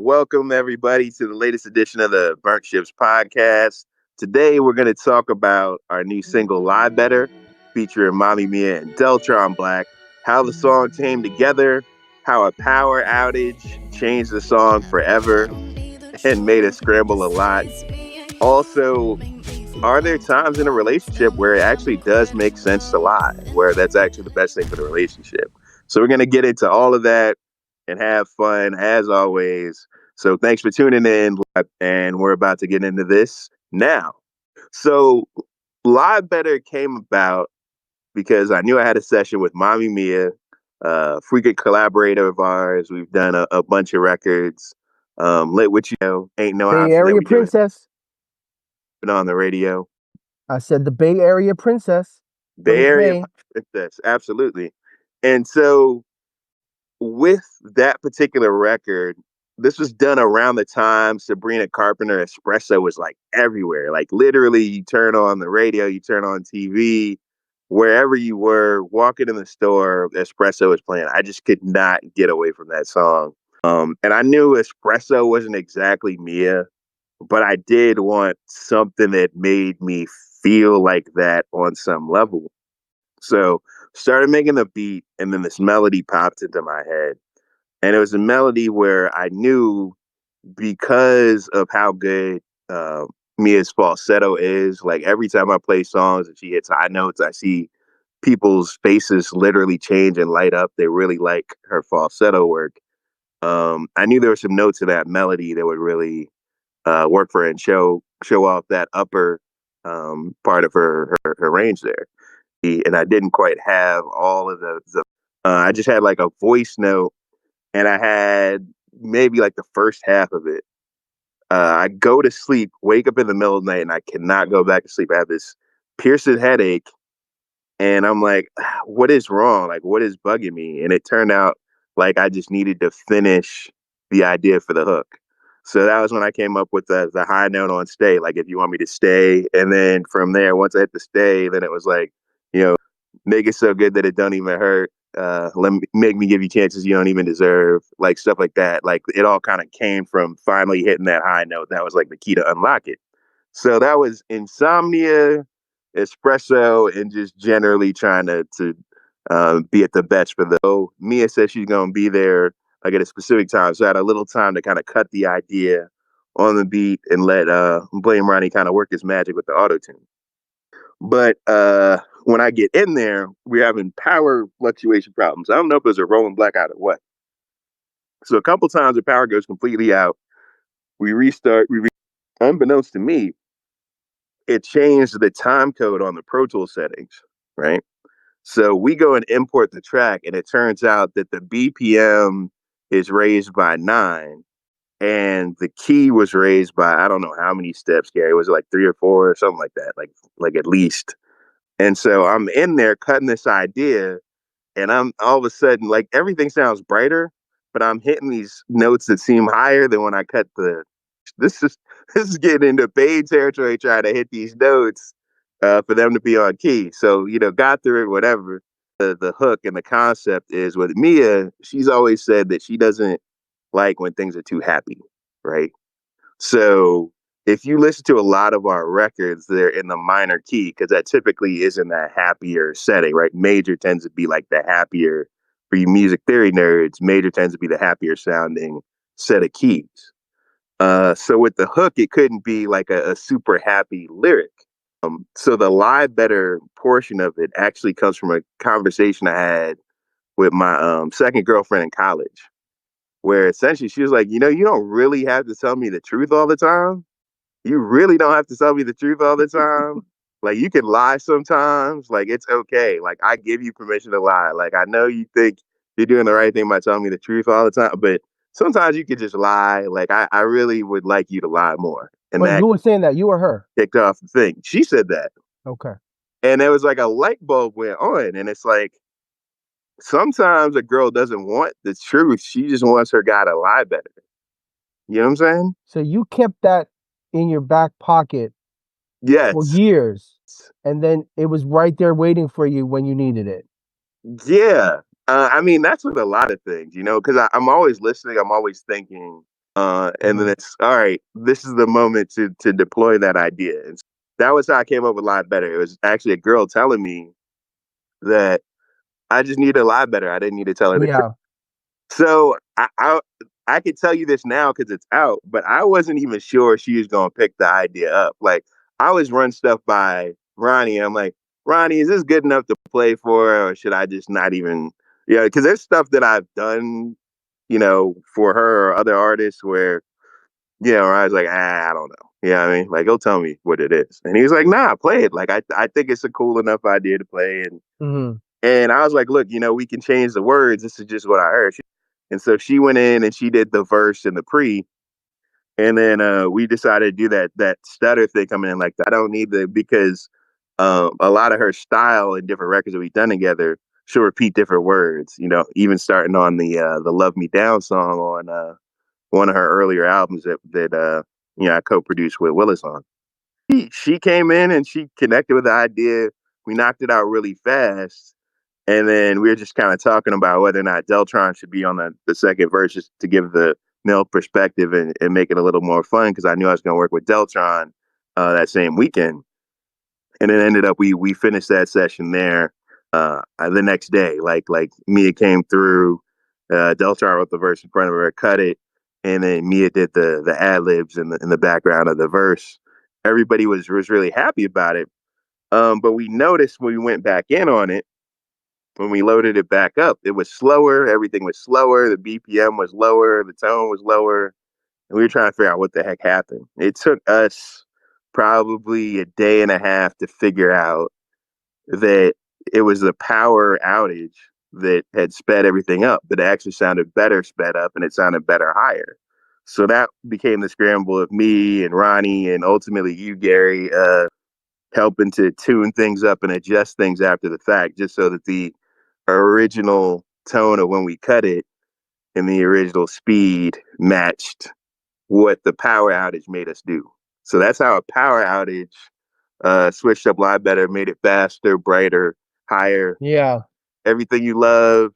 Welcome, everybody, to the latest edition of the Burnt Ships podcast. Today, we're going to talk about our new single, Lie Better, featuring Mommy Mia and Deltron Black, how the song came together, how a power outage changed the song forever and made us scramble a lot. Also, are there times in a relationship where it actually does make sense to lie, where that's actually the best thing for the relationship? So we're going to get into all of that and have fun as always. So thanks for tuning in, and we're about to get into this now. So Lie Better came about because I knew I had a session with Mommy Mia, frequent collaborator of ours. We've done a bunch of records. Lit What You Know, Ain't No Bay Option that Area we do it Princess. on the radio. I said the Bay Area Princess. Bay Area Bay. Princess, absolutely. And so with that particular record, this was done around the time Sabrina Carpenter Espresso was like everywhere. Like literally, you turn on the radio, you turn on TV, wherever you were, walking in the store, Espresso was playing. I just could not get away from that song. And I knew Espresso wasn't exactly Mia, but I did want something that made me feel like that on some level. So started making the beat, and then this melody popped into my head. And it was a melody where I knew, because of how good Mia's falsetto is, like every time I play songs and she hits high notes, I see people's faces literally change and light up. They really like her falsetto work. I knew there were some notes in that melody that would really work for her and show off that upper part of her range there. And I didn't quite have all of the I just had like a voice note, and I had maybe like the first half of it. I go to sleep, wake up in the middle of the night, and I cannot go back to sleep. I have this piercing headache, and I'm like, what is wrong? Like, what is bugging me? And it turned out like I just needed to finish the idea for the hook. So that was when I came up with the high note on stay. Like, if you want me to stay, and then from there, once I hit the stay, then it was like, make it so good that it don't even hurt. Make me give you chances you don't even deserve, like stuff like that. Like it all kind of came from finally hitting that high note. That was like the key to unlock it. So that was Insomnia, Espresso, and just generally trying to be at the best for the. Oh, Mia said she's gonna be there like at a specific time, so I had a little time to kind of cut the idea on the beat and let Blame Ronnie kind of work his magic with the auto tune. But when I get in there, we're having power fluctuation problems. I don't know if it was a rolling blackout or what. So a couple times the power goes completely out. We restart. Unbeknownst to me, it changed the time code on the Pro Tools settings, right? So we go and import the track, and it turns out that the BPM is raised by 9, and the key was raised by I don't know how many steps, Gary. Was it like 3 or 4 or something like that? Like at least. And so I'm in there cutting this idea, and I'm all of a sudden like everything sounds brighter, but I'm hitting these notes that seem higher than when I cut the. This is this is getting into paid territory trying to hit these notes for them to be on key. So got through it, whatever. The hook and the concept is with Mia. She's always said that she doesn't like when things are too happy, right? So if you listen to a lot of our records, they're in the minor key because that typically isn't that happier setting, right? Major tends to be like the happier, for you music theory nerds, major tends to be the happier sounding set of keys. So with the hook, it couldn't be like a super happy lyric. So the Lie Better portion of it actually comes from a conversation I had with my second girlfriend in college, where essentially she was like, you don't really have to tell me the truth all the time. You really don't have to tell me the truth all the time. Like you can lie sometimes. Like it's okay. Like I give you permission to lie. Like I know you think you're doing the right thing by telling me the truth all the time, but sometimes you could just lie. Like I really would like you to lie more. And Wait, that who was saying that? You or her? kicked off the thing. She said that. Okay. And it was like a light bulb went on. And it's like sometimes a girl doesn't want the truth. She just wants her guy to lie better. You know what I'm saying? So you kept that in your back pocket Yes. for years, and then it was right there waiting for you when you needed it. Yeah. I mean, that's with a lot of things, because I'm always listening. I'm always thinking, And then Mhm. it's all right. This is the moment to deploy that idea. And that was how I came up with "Lie Better." It was actually a girl telling me that I just need to lie better. I didn't need to tell her the truth. Yeah. So I could tell you this now because it's out, but I wasn't even sure she was gonna pick the idea up. Like I always run stuff by Ronnie. I'm like, Ronnie, is this good enough to play for, or should I just not even? Yeah, because there's stuff that I've done, for her or other artists where I was like, I don't know. Yeah, I mean, like he'll tell me what it is, and he was like, nah, play it. Like I think it's a cool enough idea to play, Mhm. and I was like, look, we can change the words. This is just what I heard. And so she went in and she did the verse and the pre. And then we decided to do that stutter thing coming in. Like, I don't need the, because a lot of her style and different records that we've done together, she'll repeat different words, even starting on the Love Me Down song on one of her earlier albums that I co produced with Willis on. She came in and she connected with the idea. We knocked it out really fast, and then we were just kind of talking about whether or not Deltron should be on the second verse just to give the male perspective and make it a little more fun because I knew I was going to work with Deltron that same weekend. And it ended up we finished that session there the next day. Like Mia came through, Deltron wrote the verse in front of her, cut it, and then Mia did the ad libs in the background of the verse. Everybody was really happy about it. But we noticed when we went back in on it, when we loaded it back up, it was slower. Everything was slower. The BPM was lower. The tone was lower. And we were trying to figure out what the heck happened. It took us probably a day and a half to figure out that it was the power outage that had sped everything up, but it actually sounded better sped up and it sounded better higher. So that became the scramble of me and Ronnie and ultimately you, Gary, helping to tune things up and adjust things after the fact, just so that the original tone of when we cut it and the original speed matched what the power outage made us do. So that's how a power outage switched up Live Better, made it faster, brighter, higher, Yeah. everything you love,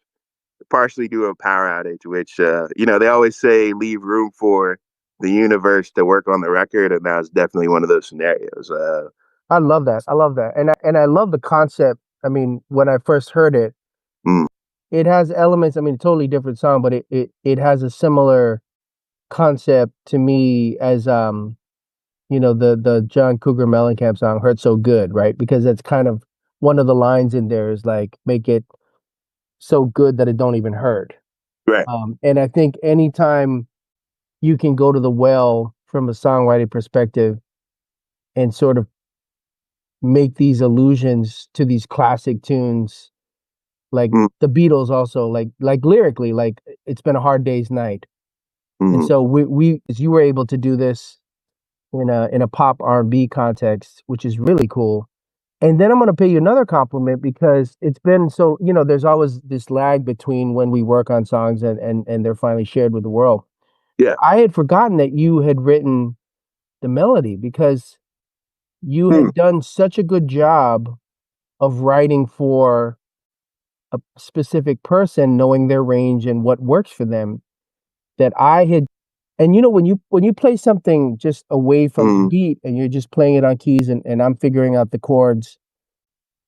partially due to a power outage, which, they always say leave room for the universe to work on the record. And that was definitely one of those scenarios. I love that. I love that. And I love the concept. I mean, when I first heard it, mm, it has elements, I mean, totally different song, but it has a similar concept to me as the John Cougar Mellencamp song "Hurt So Good," right? Because that's kind of one of the lines in there is like make it so good that it don't even hurt. right. And I think anytime you can go to the well from a songwriting perspective and sort of make these allusions to these classic tunes, like Mm, the Beatles also, like lyrically, like it's been a hard day's night. And mm, so we as you were able to do this in a pop R&B context, which is really cool. And then I'm going to pay you another compliment because it's been so, there's always this lag between when we work on songs and they're finally shared with the world. yeah. I had forgotten that you had written the melody because you Mm, had done such a good job of writing for a specific person, knowing their range and what works for them, that I had. And when you play something just away from the mm, beat and you're just playing it on keys and I'm figuring out the chords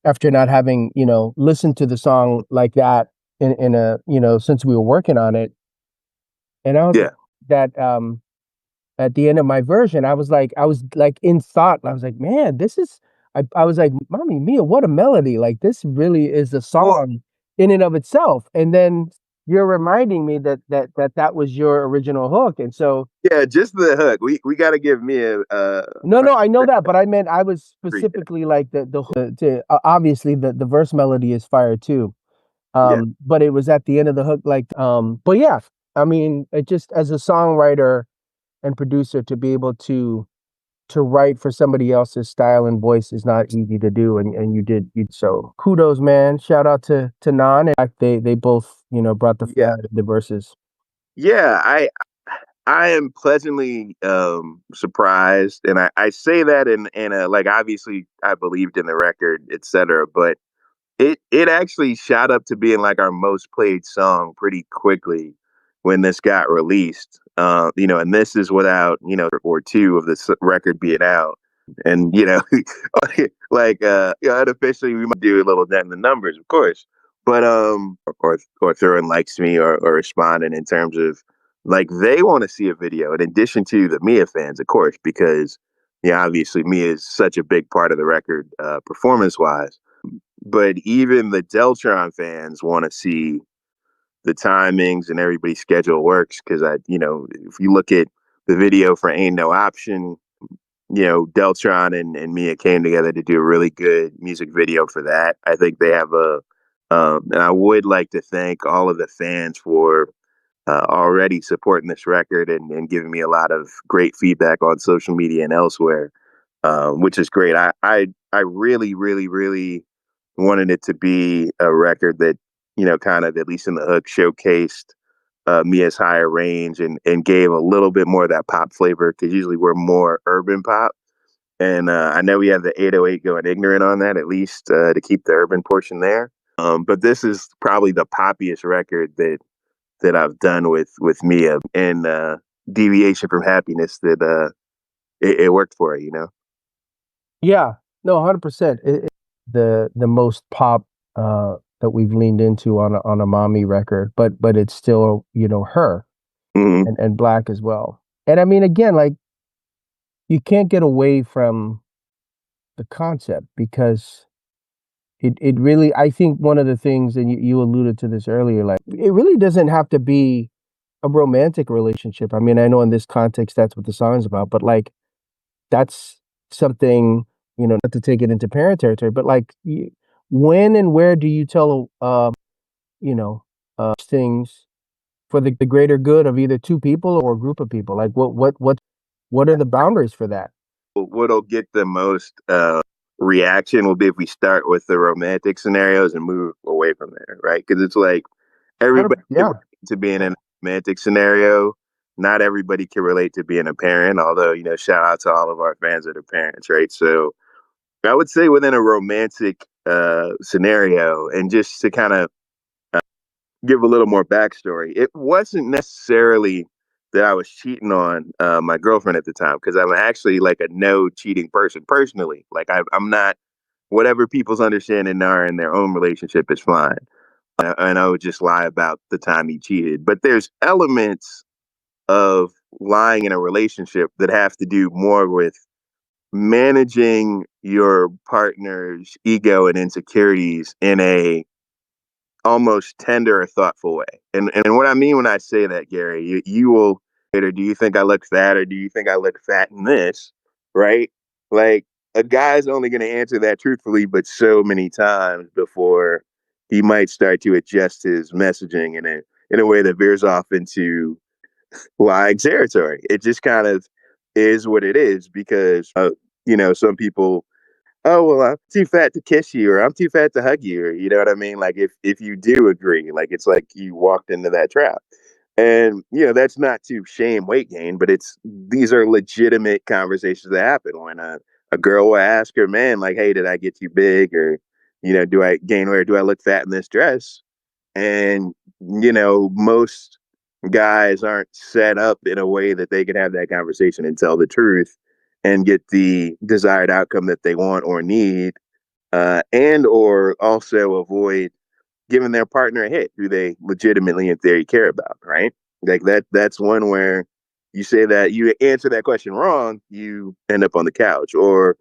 after not having, listened to the song like that in a, since we were working on it. And I was yeah. that at the end of my version, I was like in thought. I was like, man, this is I was like, Mommy Mia, what a melody. Like this really is a Well, song in and of itself. And then you're reminding me that was your original hook. And so yeah, just the hook. We got to give me no, no, I know that, but I meant I was free. specifically like obviously the verse melody is fire too. Yeah, But it was at the end of the hook, like but yeah, I mean, it just as a songwriter and producer to be able to write for somebody else's style and voice is not easy to do, and you so kudos, man. Shout out to Nan. And they both brought yeah, the verses. yeah. I am pleasantly surprised, and I say that in a, like, obviously I believed in the record, etc. But it actually shot up to being like our most played song pretty quickly when this got released. And this is without, or two of this record being out. And, like, unofficially, we might do a little dent in the numbers, of course, but, or throwing likes to me or responding in terms of like they want to see a video in addition to the Mia fans, of course, because, yeah, obviously Mia is such a big part of the record, performance wise. But even the Deltron fans want to see the timings and everybody's schedule works because if you look at the video for Ain't No Option, Deltron and Mia came together to do a really good music video for that. I think they have and I would like to thank all of the fans for already supporting this record and giving me a lot of great feedback on social media and elsewhere, which is great. I really, really, really wanted it to be a record that, kind of at least in the hook showcased Mia's higher range and gave a little bit more of that pop flavor because usually we're more urban pop. And I know we have the 808 going ignorant on that, at least to keep the urban portion there. But this is probably the poppiest record that I've done with Mia and deviation from happiness that it worked for her. Yeah, no, 100%. The most pop that we've leaned into on a mommy record, but it's still her Hmm. and black as well. And I mean, again, like you can't get away from the concept because it really, I think one of the things, and you alluded to this earlier, like it really doesn't have to be a romantic relationship. I mean, I know in this context that's what the song's about, but like that's something, not to take it into parent territory, but like when and where do you tell you know things for the greater good of either two people or a group of people? Like what are the boundaries for that? What'll get the most reaction will be if we start with the romantic scenarios and move away from there, right? Because it's like everybody can Yeah. relate to being in a romantic scenario. Not everybody can relate to being a parent, although, shout out to all of our fans that are parents, right? So I would say within a romantic scenario, and just to kind of give a little more backstory, it wasn't necessarily that I was cheating on my girlfriend at the time because I'm actually like a no cheating person personally. Like I'm not, whatever people's understanding are in their own relationship is fine. And I would just lie about the time he cheated. But there's elements of lying in a relationship that have to do more with managing your partner's ego and insecurities in a almost tender or thoughtful way. And what I mean when I say that, Gary, you will, or do you think I look fat or do you think I look fat in this? Right? Like a guy's only going to answer that truthfully, but so many times before he might start to adjust his messaging in a way that veers off into lying territory. It just kind of is what it is because some people, oh well, I'm too fat to kiss you, or I'm too fat to hug you, or you know what I mean. Like if you do agree, like it's like you walked into that trap, and that's not to shame weight gain, but these are legitimate conversations that happen when a girl will ask her man like, hey, did I get too big, or do I gain weight, or do I look fat in this dress? And most guys aren't set up in a way that they can have that conversation and tell the truth and get the desired outcome that they want or need, and or also avoid giving their partner a hit who they legitimately in theory care about, right? Like that's one where you say that you answer that question wrong, you end up on the couch. Or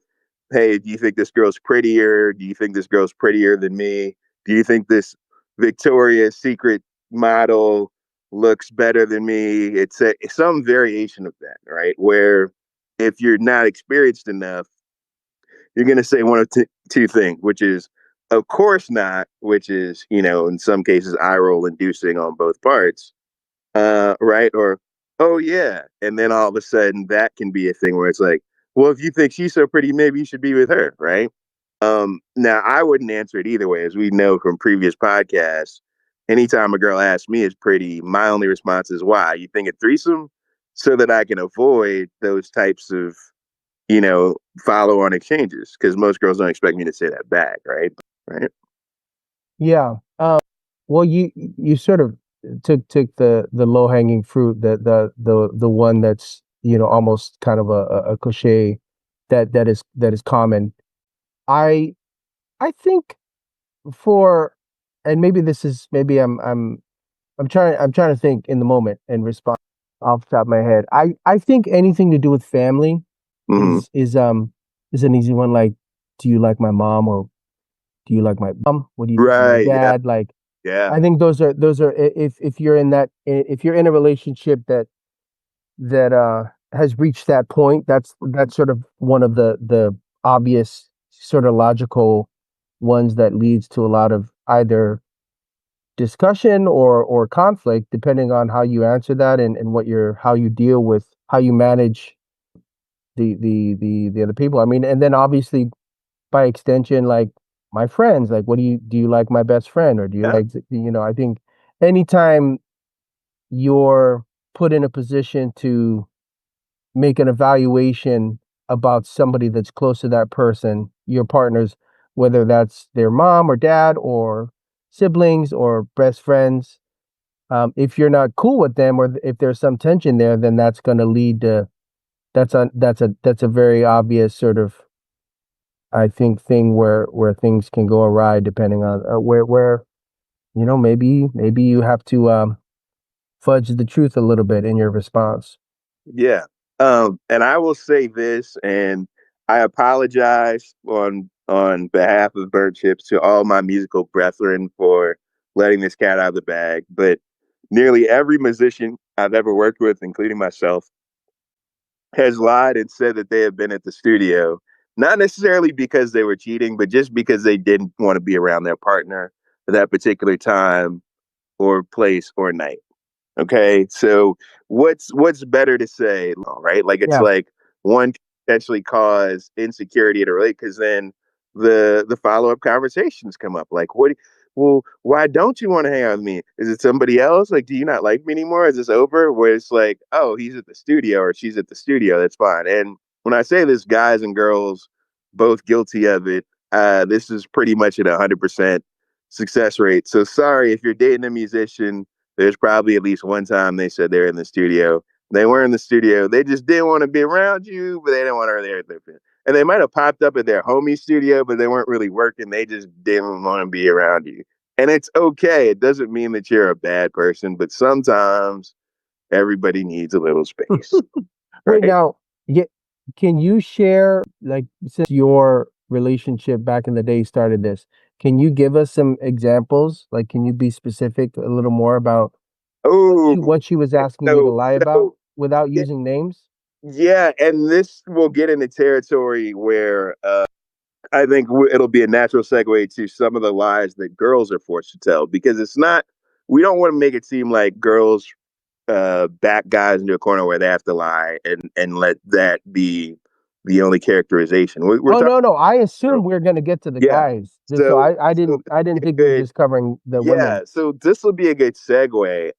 hey, do you think this girl's prettier? Do you think this girl's prettier than me? Do you think this Victoria's Secret model looks better than me? It's some variation of that, right? Where if you're not experienced enough, you're going to say one of two things, which is, of course not, which is, in some cases, eye roll inducing on both parts, right? Or, oh, yeah. And then all of a sudden, that can be a thing where it's like, well, if you think she's so pretty, maybe you should be with her, right? Now, I wouldn't answer it either way. As we know from previous podcasts, anytime a girl asks me is pretty, my only response is, why? You think a threesome? So that I can avoid those types of follow on exchanges because most girls don't expect me to say that back, right? Right. Yeah. Well, you sort of took the low hanging fruit, the one that's almost kind of a cliche that is common. I I think for and maybe this is maybe I'm trying to think in the moment and respond off the top of my head. I think anything to do with family Hmm. is an easy one. Like, do you like my mom, or do you like my mom? What do you think of my Right. Yeah. dad? Like, Yeah. I think those are if you're in if you're in a relationship that has reached that point, that's sort of one of the obvious sort of logical ones that leads to a lot of either discussion or conflict, depending on how you answer that, and what your how you deal with how you manage the other people. I mean, and then obviously by extension, like my friends, like, what do you like my best friend, or do you Yeah. like, I think anytime you're put in a position to make an evaluation about somebody that's close to that person, your partners, whether that's their mom or dad or siblings or best friends, if you're not cool with them, or if there's some tension there, then that's going to lead to that's a very obvious sort of, I think, thing where things can go awry, depending on where maybe you have to fudge the truth a little bit in your response. Yeah. And I will say this, and I apologize on behalf of Bird Chips to all my musical brethren for letting this cat out of the bag. But nearly every musician I've ever worked with, including myself, has lied and said that they have been at the studio, not necessarily because they were cheating, but just because they didn't want to be around their partner at that particular time or place or night. Okay, so what's better to say, right? Like it's Yeah. like one can potentially cause insecurity to relate because then the follow up conversations come up. Like, well, why don't you want to hang out with me? Is it somebody else? Like, do you not like me anymore? Is this over? Where it's like, oh, he's at the studio or she's at the studio. That's fine. And when I say this, guys and girls both guilty of it. This is pretty much at 100% success rate. So sorry if you're dating a musician, there's probably at least one time they said they're in the studio. They were in the studio. They just didn't want to be around you, but they didn't want her there at their friend. And they might have popped up at their homie studio, but they weren't really working. They just didn't want to be around you. And it's okay. It doesn't mean that you're a bad person, but sometimes everybody needs a little space, Wait, right? now, yeah, can you share, like, since your relationship back in the day started this, can you give us some examples? Like, can you be specific a little more about Oh, what she was asking you to so lie about so without yeah, using names? yeah, and this will get into territory where I think it'll be a natural segue to some of the lies that girls are forced to tell because it's not. We don't want to make it seem like girls back guys into a corner where they have to lie and let that be the only characterization. We're Oh, talking no, no. I girls. assumed we are gonna get to the Yeah. guys. Just so So I so didn't this I will didn't be a think we were good just covering the yeah. women. So this will be a good segue.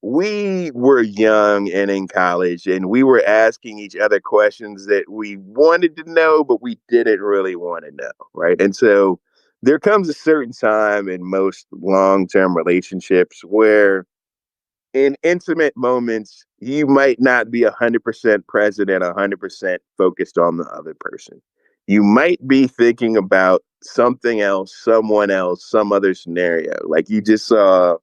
We were young and in college, and we were asking each other questions that we wanted to know, but we didn't really want to know, right? And so there comes a certain time in most long term relationships where in intimate moments, you might not be 100% present and 100% focused on the other person. You might be thinking about something else, someone else, some other scenario. Like you just saw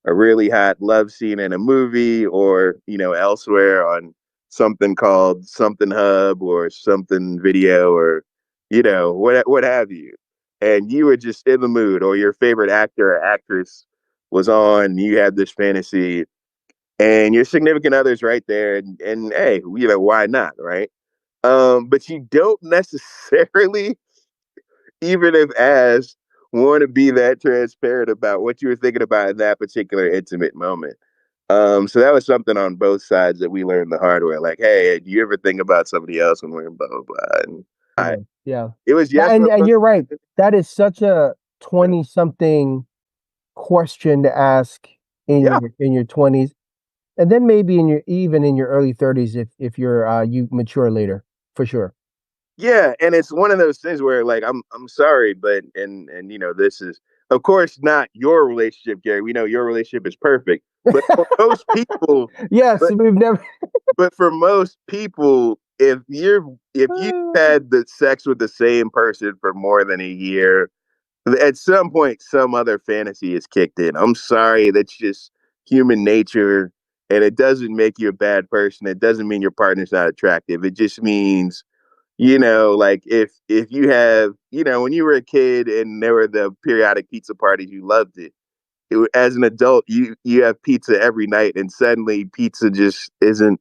a really hot love scene in a movie or, elsewhere on something called something hub or something video or, what have you. And you were just in the mood or your favorite actor or actress was on, you had this fantasy and your significant other's right there and hey, why not, right? But you don't necessarily, even if asked, want to be that transparent about what you were thinking about in that particular intimate moment. So that was something on both sides that we learned the hard way. Like, hey, do you ever think about somebody else when we're in blah blah blah? And I, Yeah. it was That, yes and or and no. you're right. That is such a 20 something question to ask in Yeah, your 20s, and then maybe even in your early 30s, if you mature later, for sure. yeah, and it's one of those things where like I'm sorry, but and this is of course not your relationship, Gary. We know your relationship is perfect. But for most people, Yes, but we've never. but for most people, if you had the sex with the same person for more than a year, at some point some other fantasy is kicked in. I'm sorry, that's just human nature, and it doesn't make you a bad person. It doesn't mean your partner's not attractive. It just means, like if you have, when you were a kid and there were the periodic pizza parties, you loved it. As an adult, you have pizza every night, and suddenly pizza just isn't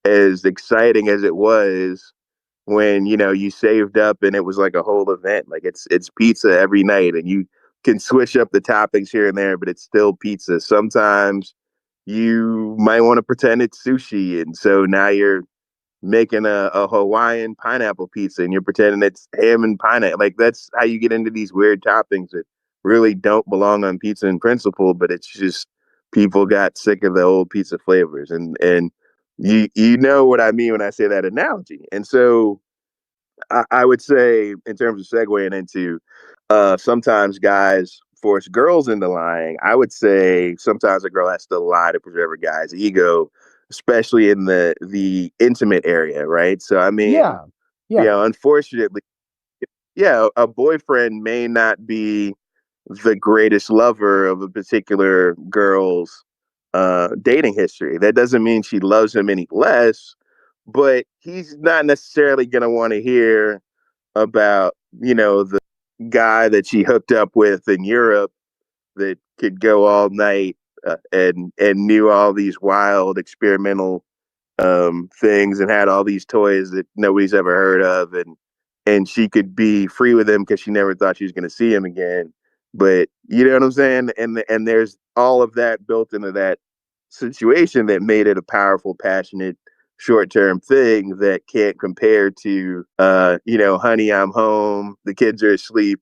as exciting as it was when you saved up and it was like a whole event. Like it's pizza every night, and you can switch up the toppings here and there, but it's still pizza. Sometimes you might want to pretend it's sushi, and so now you're making a Hawaiian pineapple pizza and you're pretending it's ham and pineapple. Like that's how you get into these weird toppings that really don't belong on pizza in principle, but it's just people got sick of the old pizza flavors. And you know what I mean when I say that analogy. And so I would say, in terms of segueing into sometimes guys force girls into lying, I would say sometimes a girl has to lie to preserve a guy's ego, especially in the intimate area, right? So I mean, Yeah, yeah, unfortunately, yeah, a boyfriend may not be the greatest lover of a particular girl's dating history. That doesn't mean she loves him any less, but he's not necessarily going to want to hear about, the guy that she hooked up with in Europe that could go all night and knew all these wild experimental things and had all these toys that nobody's ever heard of, and she could be free with him because she never thought she was going to see him again. But you know what I'm saying? And there's all of that built into that situation that made it a powerful, passionate, short term thing that can't compare to honey, I'm home, the kids are asleep,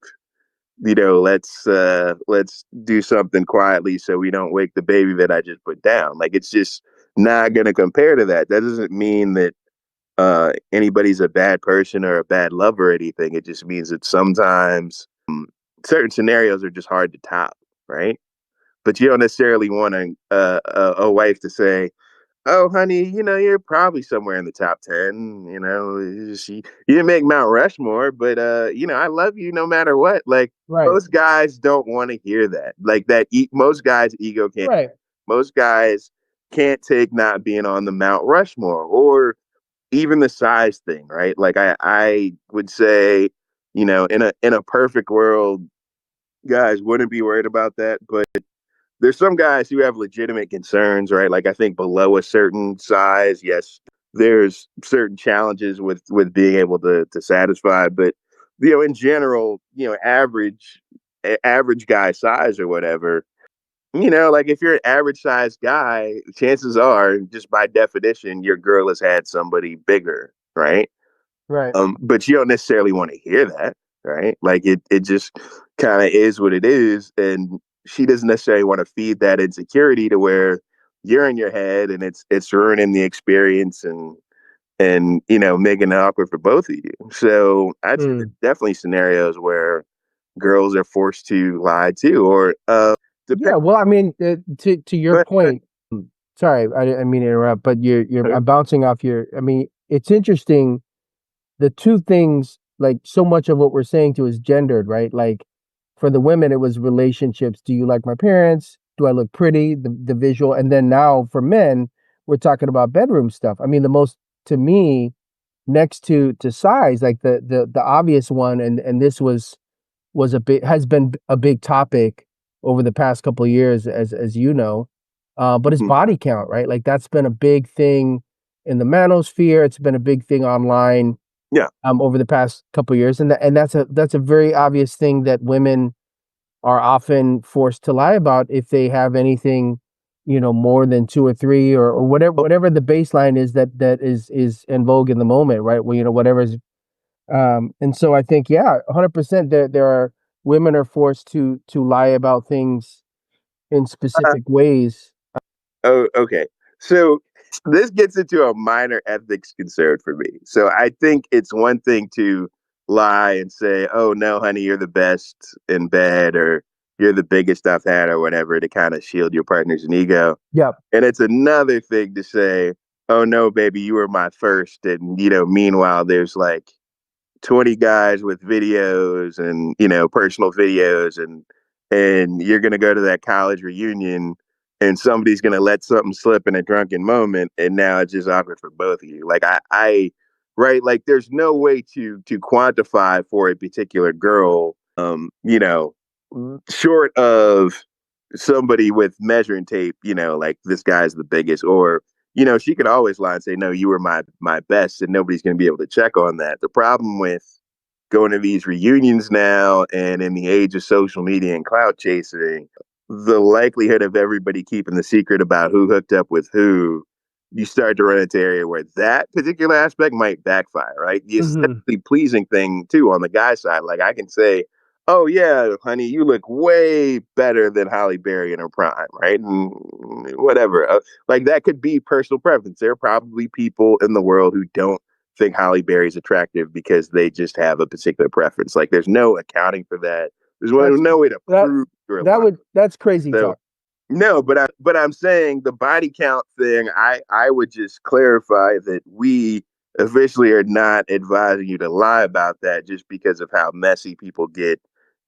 let's do something quietly so we don't wake the baby that I just put down. Like it's just not going to compare to that. That doesn't mean that anybody's a bad person or a bad lover or anything. It just means that sometimes certain scenarios are just hard to top, right? But you don't necessarily want a wife to say, "Oh, honey, you're probably somewhere in the top 10. You didn't make Mount Rushmore, but I love you no matter what." Like right, most guys don't want to hear that. Like that. Most guys' ego can't. right, Most guys can't take not being on the Mount Rushmore, or even the size thing, right? Like I would say, in a perfect world, guys wouldn't be worried about that, but there's some guys who have legitimate concerns, right? Like I think below a certain size, yes, there's certain challenges with being able to satisfy, but in general, average guy size or whatever, like if you're an average size guy, chances are, just by definition, your girl has had somebody bigger, right? right. But you don't necessarily want to hear that, right? Like it just kind of is what it is, and she doesn't necessarily want to feed that insecurity to where you're in your head and it's ruining the experience and making it awkward for both of you. So I'd say there's Mm. definitely scenarios where girls are forced to lie too, or depend. Yeah, well, I mean, to your But point. Sorry, I didn't mean to interrupt, but you're I'm bouncing off your. I mean, it's interesting. The two things, like so much of what we're saying to is gendered, right? Like for the women, it was relationships. Do you like my parents? Do I look pretty? The visual, and then now for men, we're talking about bedroom stuff. I mean, the most to me next to size, like the obvious one, and this was a big has been a big topic over the past couple of years, as you know. But it's Mhm. body count, right? Like that's been a big thing in the manosphere. It's been a big thing online Yeah. over the past couple of years, and that's a very obvious thing that women are often forced to lie about if they have anything, more than two or three or whatever the baseline is that is in vogue in the moment, right? Well, whatever's and so I think, yeah, 100% there are women are forced to lie about things in specific ways. Oh, okay. So this gets into a minor ethics concern for me. So I think it's one thing to lie and say, "Oh no, honey, you're the best in bed," or you're the biggest I've had or whatever to kind of shield your partner's ego. Yeah. And it's another thing to say, "Oh no, baby, you were my first." And meanwhile, there's like 20 guys with videos and personal videos, and you're going to go to that college reunion and somebody's going to let something slip in a drunken moment, and now it's just awkward for both of you. Like I right, like there's no way to quantify for a particular girl, short of somebody with measuring tape, like this guy's the biggest, or she could always lie and say, "No, you were my best," and nobody's going to be able to check on that. The problem with going to these reunions now, and in the age of social media and clout chasing, the likelihood of everybody keeping the secret about who hooked up with who, you start to run into an area where that particular aspect might backfire, right? The Hmm. aesthetically pleasing thing too on the guy side, like I can say, "Oh yeah, honey, you look way better than Holly Berry in her prime," right? And whatever, like that could be personal preference. There are probably people in the world who don't think Holly Berry's attractive because they just have a particular preference. Like there's no accounting for that. There's That's no way to that prove you're that lying. would that's crazy So talk. no, but I'm saying the body count thing. I would just clarify that we officially are not advising you to lie about that, just because of how messy people get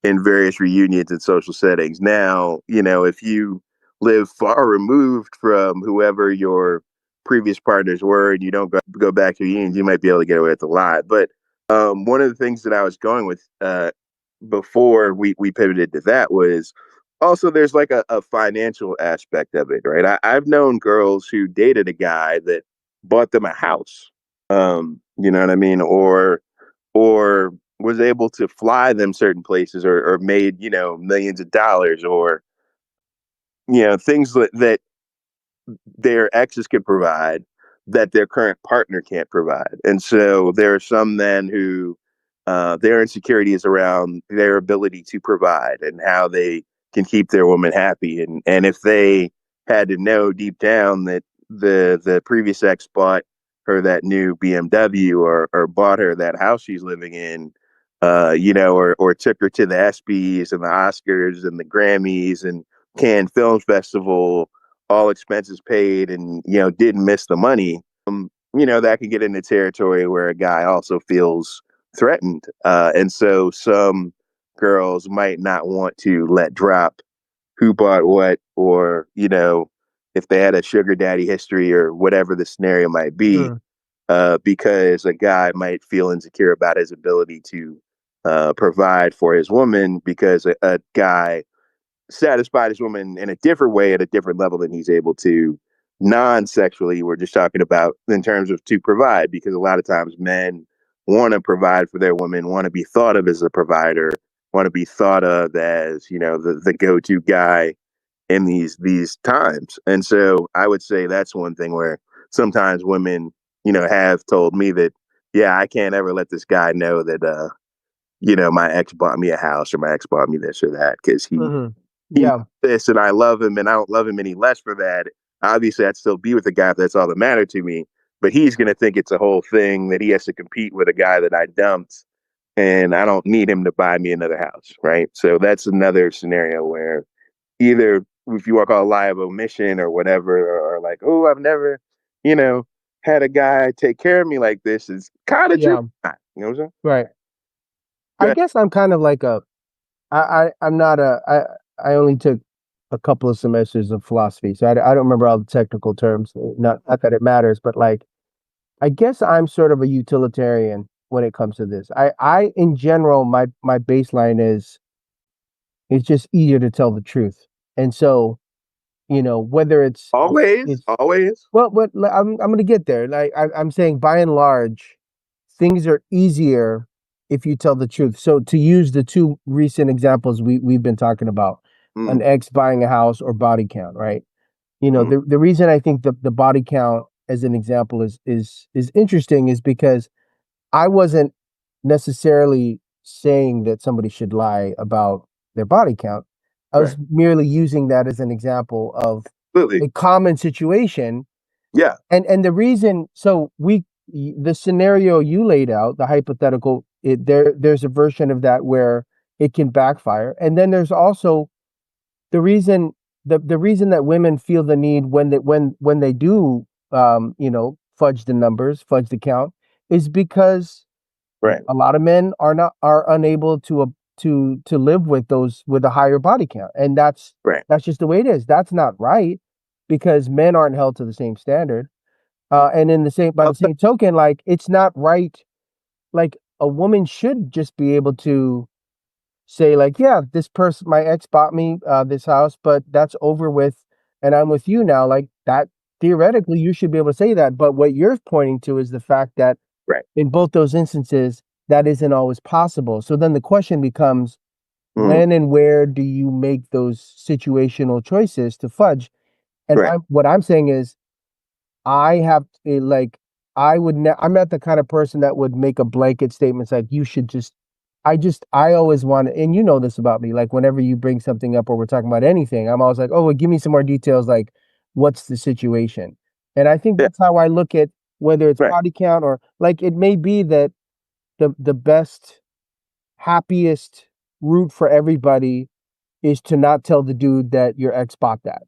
in various reunions and social settings. Now, if you live far removed from whoever your previous partners were and you don't go back to reunions, you might be able to get away with a lie. But one of the things that I was going with before we pivoted to that was also there's like a financial aspect of it, right? I've known girls who dated a guy that bought them a house, you know what I mean, or was able to fly them certain places, or made millions of dollars, or things that their exes can provide that their current partner can't provide. And so there are some men who their insecurity is around their ability to provide and how they can keep their woman happy. And if they had to know deep down that the previous ex bought her that new BMW, or bought her that house she's living in, or took her to the ESPYs and the Oscars and the Grammys and Cannes Film Festival, all expenses paid, and didn't miss the money, that can get into territory where a guy also feels threatened, and so some girls might not want to let drop who bought what, or if they had a sugar daddy history or whatever the scenario might be, Mm. because a guy might feel insecure about his ability to provide for his woman, because a guy satisfied his woman in a different way at a different level than he's able to non-sexually. We're just talking about in terms of to provide, because a lot of times men want to provide for their women, want to be thought of as a provider, want to be thought of as the go-to guy in these times. And so I would say that's one thing where sometimes women have told me that, yeah, I can't ever let this guy know that my ex bought me a house, or my ex bought me this or that, because Hmm. he knows Yeah. this and I love him and I don't love him any less for that. Obviously, I'd still be with the guy if that's all that mattered to me. But he's going to think it's a whole thing that he has to compete with a guy that I dumped, and I don't need him to buy me another house, right? So that's another scenario where either, if you want to call a lie of omission or whatever, or like, "Oh, I've never, you know, had a guy take care of me like this," is kind of true. Yeah. You know what I'm saying? Right. Go I ahead. guess I'm kind of like a I'm not a I only took a couple of semesters of philosophy, so I don't remember all the technical terms. Not that it matters, but like I guess I'm sort of a utilitarian when it comes to this. I in general my baseline is it's just easier to tell the truth. And so, whether Always, it's always. well, but I'm gonna get there. Like I'm saying, by and large, things are easier if you tell the truth. So to use the two recent examples we've been talking about, Mm, an ex buying a house or body count, right? mm, The reason I think the body count as an example is interesting is because I wasn't necessarily saying that somebody should lie about their body count. I right. was merely using that as an example of Absolutely. a common situation. Yeah. And the reason, so the scenario you laid out, the hypothetical, there's a version of that where it can backfire. And then there's also the reason the reason that women feel the need when they do fudge the numbers, fudge the count, is because Right. a lot of men are unable to live with those with a higher body count, and Right. that's just the way it is. That's not right because men aren't held to the same standard. And in the same by Oh, the same token, like it's not right. Like a woman should just be able to say like, yeah, this person, my ex bought me this house, but that's over with, and I'm with you now. Like that, theoretically, you should be able to say that. But what you're pointing to is the fact that right. in both those instances, that isn't always possible. So then the question becomes, Mhm. when and where do you make those situational choices to fudge? And Right. what I'm saying is, I have a like I'm not the kind of person that would make a blanket statements like you should I always want to, and you know this about me, like whenever you bring something up or we're talking about anything, I'm always like, oh, well, give me some more details, like what's the situation? And I think Yeah. that's how I look at whether it's Right. body count or like it may be that the best, happiest route for everybody is to not tell the dude that your ex bought that.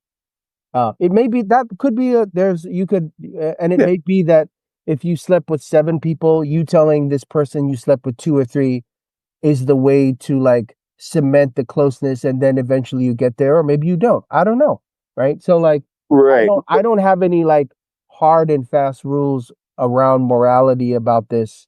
It may be that could be a there's you could and it Yeah. may be that if you slept with seven people, you telling this person you slept with two or three is the way to like cement the closeness and then eventually you get there, or maybe you don't. I don't know. Right. So like Right. I don't have any like hard and fast rules around morality about this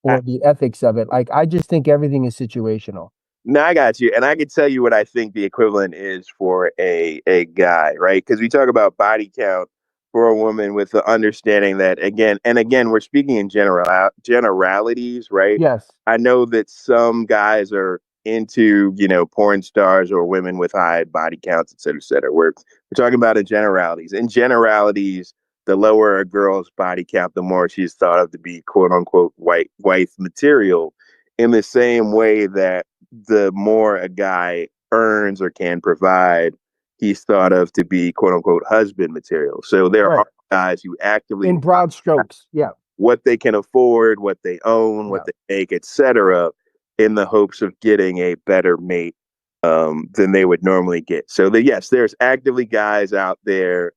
I, or the ethics of it. Like I just think everything is situational. no, I got you, and I can tell you what I think the equivalent is for a guy, right? Because we talk about body count for a woman with the understanding that again and again we're speaking in generalities, right? Yes. I know that some guys are into porn stars or women with high body counts, et cetera, et cetera. We're talking about in generalities. In generalities, the lower a girl's body count, the more she's thought of to be quote unquote white wife material. In the same way that the more a guy earns or can provide, he's thought of to be quote unquote husband material. So there Right. are guys who actively In broad strokes. Yeah. what they can afford, what they own, what Yeah. they make, etc., in the hopes of getting a better mate than they would normally get. So yes, there's actively guys out there.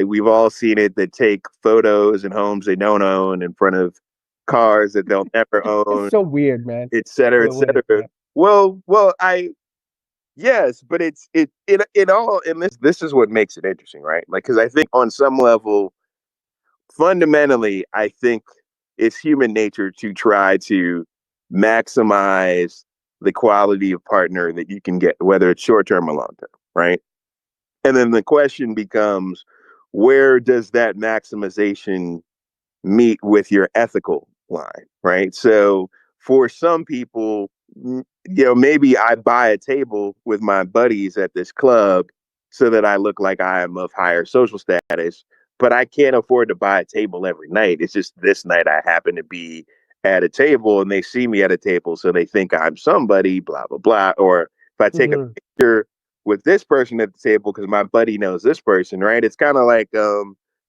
We've all seen it that take photos in homes they don't own in front of cars that they'll never It's own, so weird, man. et cetera, et The way, cetera. yeah. Well, I yes, but it all, and this is what makes it interesting, right? Like, because I think on some level, fundamentally, I think it's human nature to try to maximize the quality of partner that you can get, whether it's short term or long term, right? And then the question becomes, where does that maximization meet with your ethical line, right? So for some people, maybe I buy a table with my buddies at this club so that I look like I am of higher social status, but I can't afford to buy a table every night. It's just this night I happen to be at a table and they see me at a table, so they think I'm somebody, blah, blah, blah. Or if I take a Mhm. picture with this person at the table because my buddy knows this person, right? It's kind of like,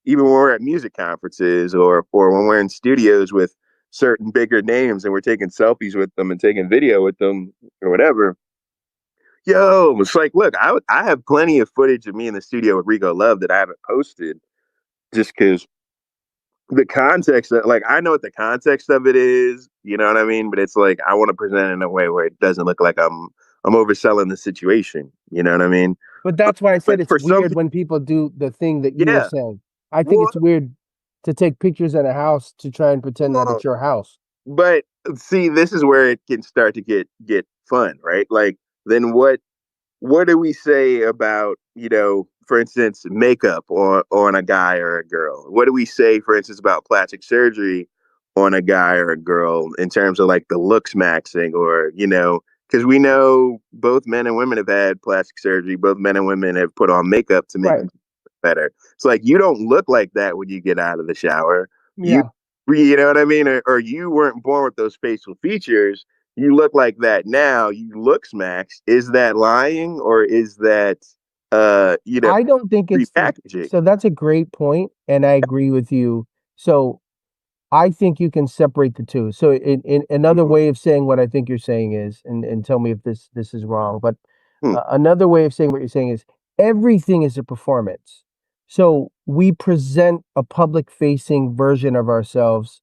even when we're at music conferences or when we're in studios with certain bigger names and we're taking selfies with them and taking video with them or whatever. Yo, it's like, look, I have plenty of footage of me in the studio with Rico Love that I haven't posted just because the context of, like, I know what the context of it is, you know what I mean? But it's like I want to present it in a way where it doesn't look like I'm overselling the situation, you know what I mean? But that's why I said But it's for some weird people, when people do the thing that you were yeah. saying. I think Well, it's weird to take pictures in a house to try and pretend that well, it's your house. but see, this is where it can start to get fun, right? Like, then what do we say about, for instance, makeup on a guy or a girl? What do we say, for instance, about plastic surgery on a guy or a girl in terms of like the looks maxing, or because we know both men and women have had plastic surgery, both men and women have put on makeup to make Right. them better. It's like you don't look like that when you get out of the shower. You Yeah. you know what I mean? Or you weren't born with those facial features. You look like that now. You look smacks. Is that lying, or is that I don't think it's the repackaging? so that's a great point, and I agree with you. So I think you can separate the two. So in another Mhm. way of saying what I think you're saying is, and tell me if this is wrong, but Hmm. Another way of saying what you're saying is everything is a performance. So we present a public facing version of ourselves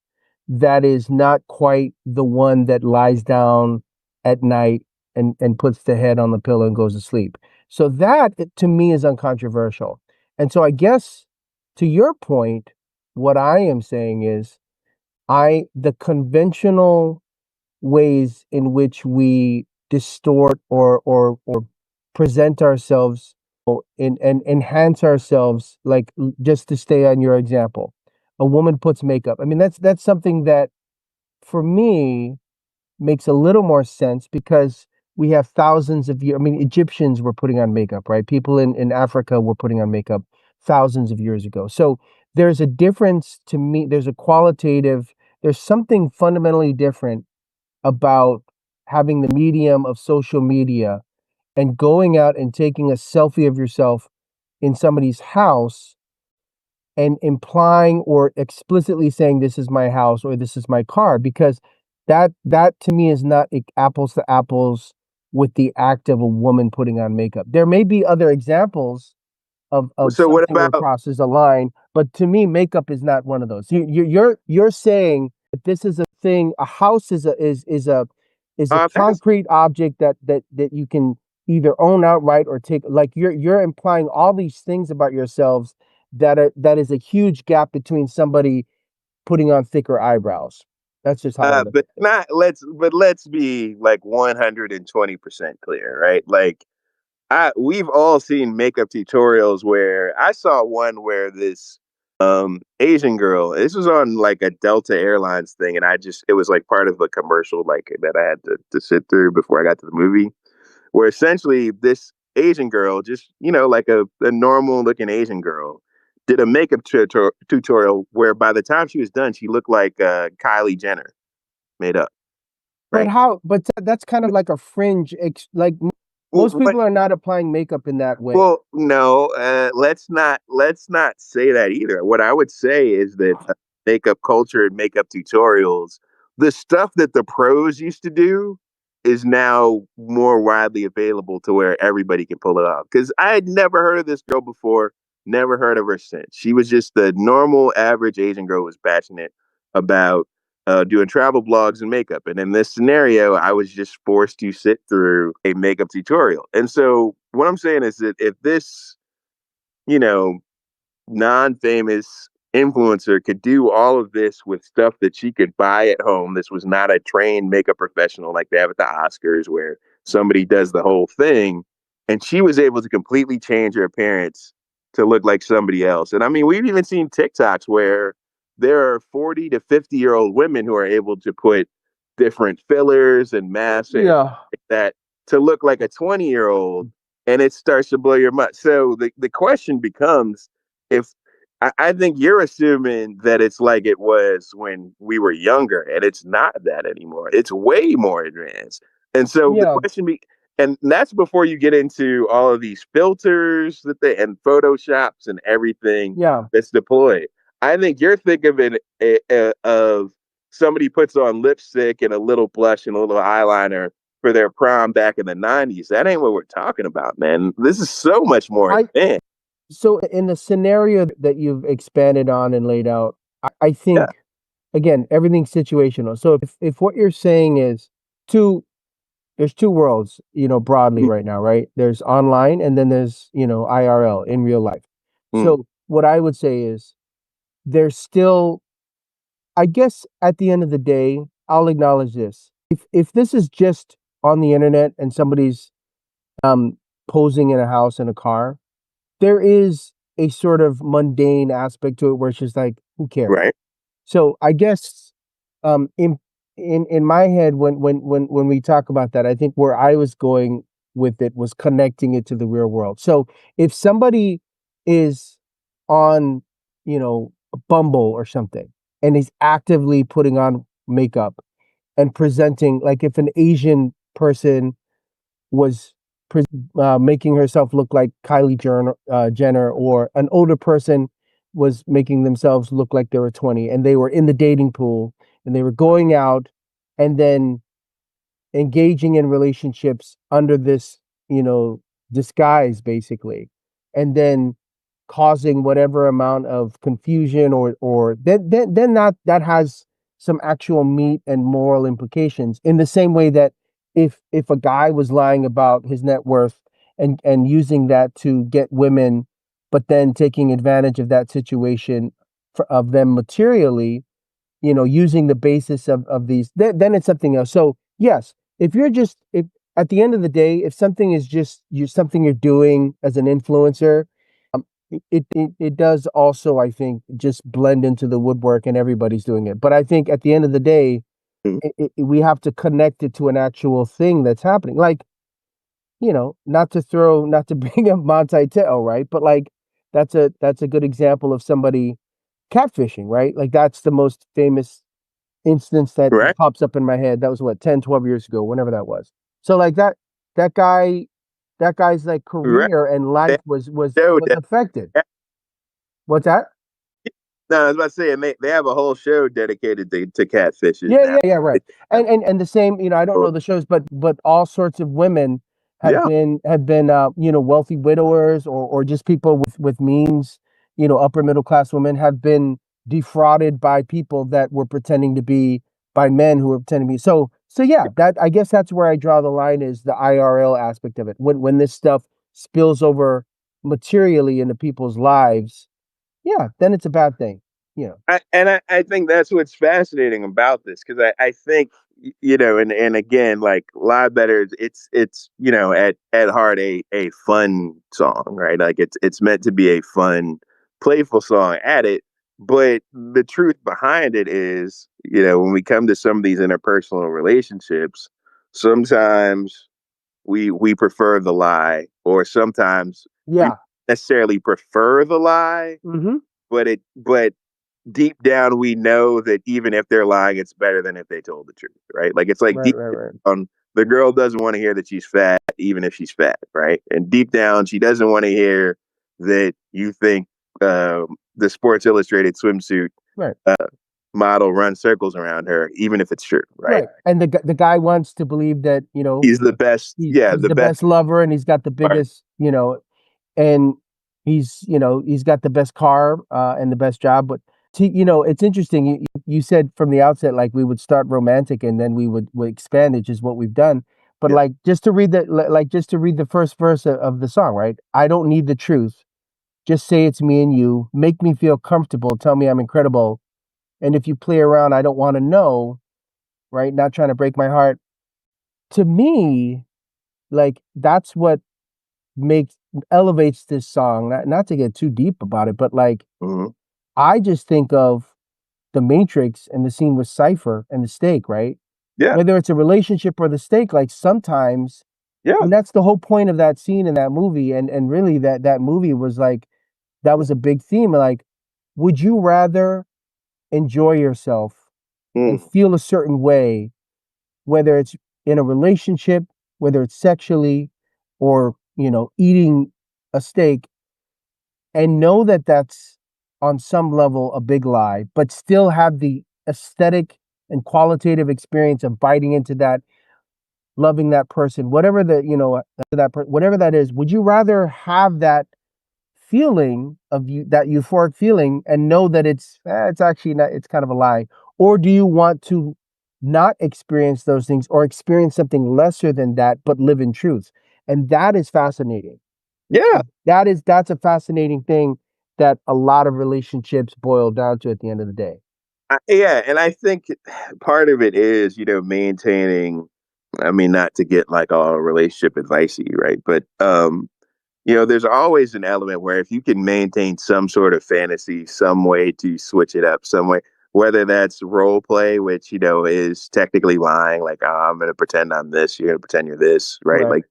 that is not quite the one that lies down at night and puts the head on the pillow and goes to sleep. So that to me is uncontroversial. And so I guess to your point, what I am saying is the conventional ways in which we distort or present ourselves and enhance ourselves, like just to stay on your example, a woman puts makeup. I mean, that's something that for me makes a little more sense because we have thousands of years. I mean, Egyptians were putting on makeup, right? People in Africa were putting on makeup thousands of years ago. So there's a difference to me. There's something fundamentally different about having the medium of social media and going out and taking a selfie of yourself in somebody's house and implying or explicitly saying this is my house or this is my car, because that to me is not apples to apples with the act of a woman putting on makeup. There may be other examples of So what something where it about crosses a line. But to me, makeup is not one of those. You're saying that this is a thing. A house is a that's concrete object that you can either own outright or take. Like you're implying all these things about yourselves that is a huge gap between somebody putting on thicker eyebrows. That's just how I look but at it. not let's be like 120% clear, right? Like we've all seen makeup tutorials where I saw one where this Asian girl, this was on like a Delta Airlines thing, and it was like part of a commercial like that I had to sit through before I got to the movie, where essentially this Asian girl, just like a normal looking Asian girl, did a makeup tutorial where by the time she was done, she looked like Kylie Jenner made up, But right? how? But that's kind of like a fringe. Like most What people are not applying makeup in that way. Well, no, let's not say that either. What I would say is that makeup culture and makeup tutorials, the stuff that the pros used to do, is now more widely available to where everybody can pull it off. Because I had never heard of this girl before, never heard of her since. She was just the normal, average Asian girl who was passionate about doing travel blogs and makeup. And in this scenario, I was just forced to sit through a makeup tutorial. And so what I'm saying is that if this, you know, non-famous influencer could do all of this with stuff that she could buy at home. This was not a trained makeup professional like they have at the Oscars where somebody does the whole thing. And she was able to completely change her appearance to look like somebody else. And I mean, we've even seen TikToks where there are 40 to 50-year-old women who are able to put different fillers and masks and Yeah, like that to look like a 20-year-old, and it starts to blow your mind. So the question becomes, if I think you're assuming that it's like it was when we were younger, and it's not that anymore. It's way more advanced. And so the yeah, question be, and that's before you get into all of these filters and photoshops and everything yeah. that's deployed. I think you're thinking of of somebody puts on lipstick and a little blush and a little eyeliner for their prom back in the 90s. That ain't what we're talking about, man. This is so much more I advanced. So in the scenario that you've expanded on and laid out, I Yeah. think again everything's situational. So if what you're saying is two, there's two worlds, broadly right now, right? There's online and then there's IRL in real life. Mm, So what I would say is there's still, I guess at the end of the day, I'll acknowledge this. If this is just on the internet and somebody's um posing in a house in a car, there is a sort of mundane aspect to it where it's just like, who cares? right. So I guess in my head when we talk about that, I think where I was going with it was connecting it to the real world. So if somebody is on, Bumble or something and is actively putting on makeup and presenting, like if an Asian person was making herself look like Jenner, or an older person was making themselves look like they were 20 and they were in the dating pool and they were going out and then engaging in relationships under this. you know, disguise basically, and then causing whatever amount of confusion or then that has some actual meat and moral implications in the same way that if a guy was lying about his net worth and using that to get women, but then taking advantage of that situation of them materially, using the basis of these, then it's something else. So yes, if you're just if at the end of the day, if something is just something you're doing as an influencer, it does also, I think, just blend into the woodwork and everybody's doing it. But I think at the end of the day, Mhm. we have to connect it to an actual thing that's happening. Like, not to bring up Monte Teo, right? But like that's a good example of somebody catfishing, right? Like that's the most famous instance that Right. pops up in my head. That was what, 10, 12 years ago, whenever that was. So like that guy, that guy's like Right. career and They life was show was that. affected. What's that? No, I was about to say, and they have a whole show dedicated to catfishes Yeah, now. yeah, yeah, right. And the same, I don't know Oh, the shows, but all sorts of women yeah. have been wealthy widowers or just people with means, upper middle class women have been defrauded by people that were pretending to be by men who were pretending to be. So yeah, that I guess that's where I draw the line is the IRL aspect of it. When this stuff spills over materially into people's lives, yeah, then it's a bad thing. You know. I think that's what's fascinating about this because I think and again like lie better it's at heart a fun song, right? Like it's meant to be a fun playful song at it, but the truth behind it is when we come to some of these interpersonal relationships, sometimes we prefer the lie, or sometimes we Yeah. necessarily prefer the lie, Hmm. but deep down we know that even if they're lying, it's better than if they told the truth, right? Like it's like Right, deep right, right. down, the girl doesn't want to hear that she's fat, even if she's fat, right? And deep down, she doesn't want to hear that you think the Sports Illustrated swimsuit Right. model runs circles around her, even if it's true, right? Right. And the guy wants to believe that, He's the best, yeah, he's the the best best lover and he's got the part. biggest, and he's got the best car and the best job. But it's interesting. You said from the outset, like we would start romantic and then we would expand it, just what we've done. But Yeah, like just to read the first verse of the song, right? I don't need the truth. Just say it's me and you. Make me feel comfortable. Tell me I'm incredible. And if you play around, I don't want to know, right? Not trying to break my heart. To me, like that's what makes elevates this song. Not to get too deep about it, but like hmm, I just think of the Matrix and the scene with Cypher and the steak, right? yeah, Whether it's a relationship or the steak, like sometimes, yeah. and that's the whole point of that scene in that movie, and really that movie was like that was a big theme. Like, would you rather enjoy yourself and Mm, feel a certain way, whether it's in a relationship, whether it's sexually, or eating a steak, and know that that's on some level a big lie, but still have the aesthetic and qualitative experience of biting into that, loving that person, whatever whatever that is. Would you rather have that feeling of that euphoric feeling and know that it's actually not, it's kind of a lie, or do you want to not experience those things or experience something lesser than that but live in truth? And that is fascinating. yeah. That's a fascinating thing that a lot of relationships boil down to at the end of the day. Yeah, and I think part of it is, maintaining. I mean, not to get like all relationship advicey, right? But there's always an element where if you can maintain some sort of fantasy, some way to switch it up, some way, whether that's role play, which is technically lying, like I'm gonna pretend I'm this, you're gonna pretend you're this, right? Right. Like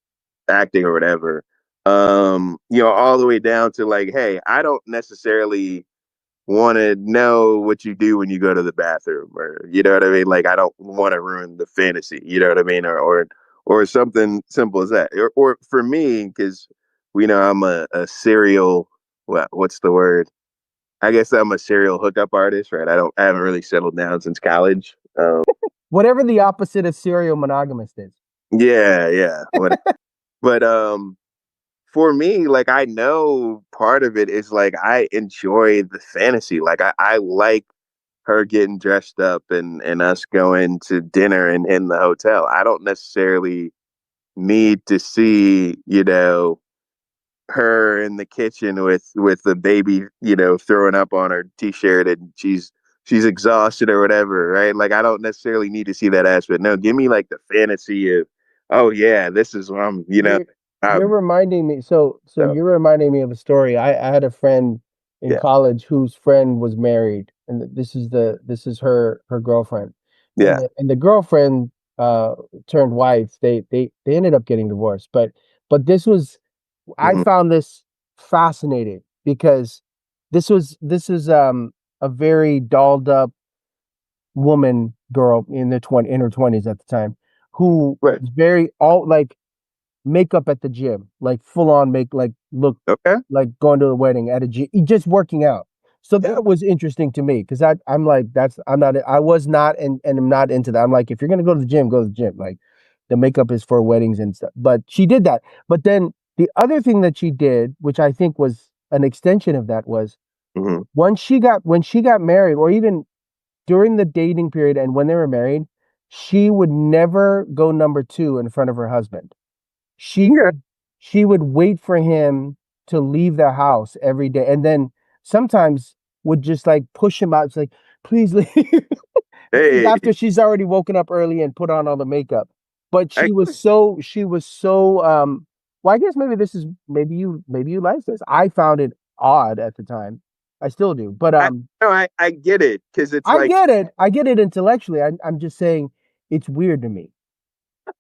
acting or whatever. All the way down to like, hey, I don't necessarily want to know what you do when you go to the bathroom, or you know what I mean, like I don't want to ruin the fantasy, you know what I mean, or something simple as that, or for me, because we know I'm a serial, what's the word, I guess I'm a serial hookup artist, right? I haven't really settled down since college. Whatever the opposite of serial monogamist is. Yeah, yeah, what. But for me, like I know part of it is like I enjoy the fantasy. Like I like her getting dressed up and us going to dinner in the hotel. I don't necessarily need to see, her in the kitchen with the baby, throwing up on her t-shirt and she's exhausted or whatever, right? Like I don't necessarily need to see that aspect. No, give me like the fantasy of, oh yeah, this is what You're I, you're reminding me. So so you're reminding me of a story. I had a friend in yeah, college whose friend was married, and this is her girlfriend, yeah, and the girlfriend uh turned wife. They ended up getting divorced, but this was I hmm found this fascinating because this is a very dolled up woman girl in in her 20s at the time who right, was very all like makeup at the gym, like full on make like look okay, like going to a wedding at a gym, just working out. So yeah, that was interesting to me because I'm like I'm not I was not and I'm not into that. I'm like if you're gonna go to the gym, go to the gym. Like the makeup is for weddings and stuff. But she did that. But then the other thing that she did, which I think was an extension of that, was hmm when she got married, or even during the dating period and when they were married, she would never go number two in front of her husband. She yeah, would she would wait for him to leave the house every day and then sometimes would just like push him out. It's like, please leave. This is hey, after she's already woken up early and put on all the makeup. But I she was so well, I guess maybe this is maybe you like this. I found it odd at the time. I still do. But I no, I get it because it's I like, get it. I get it intellectually. I'm just saying it's weird to me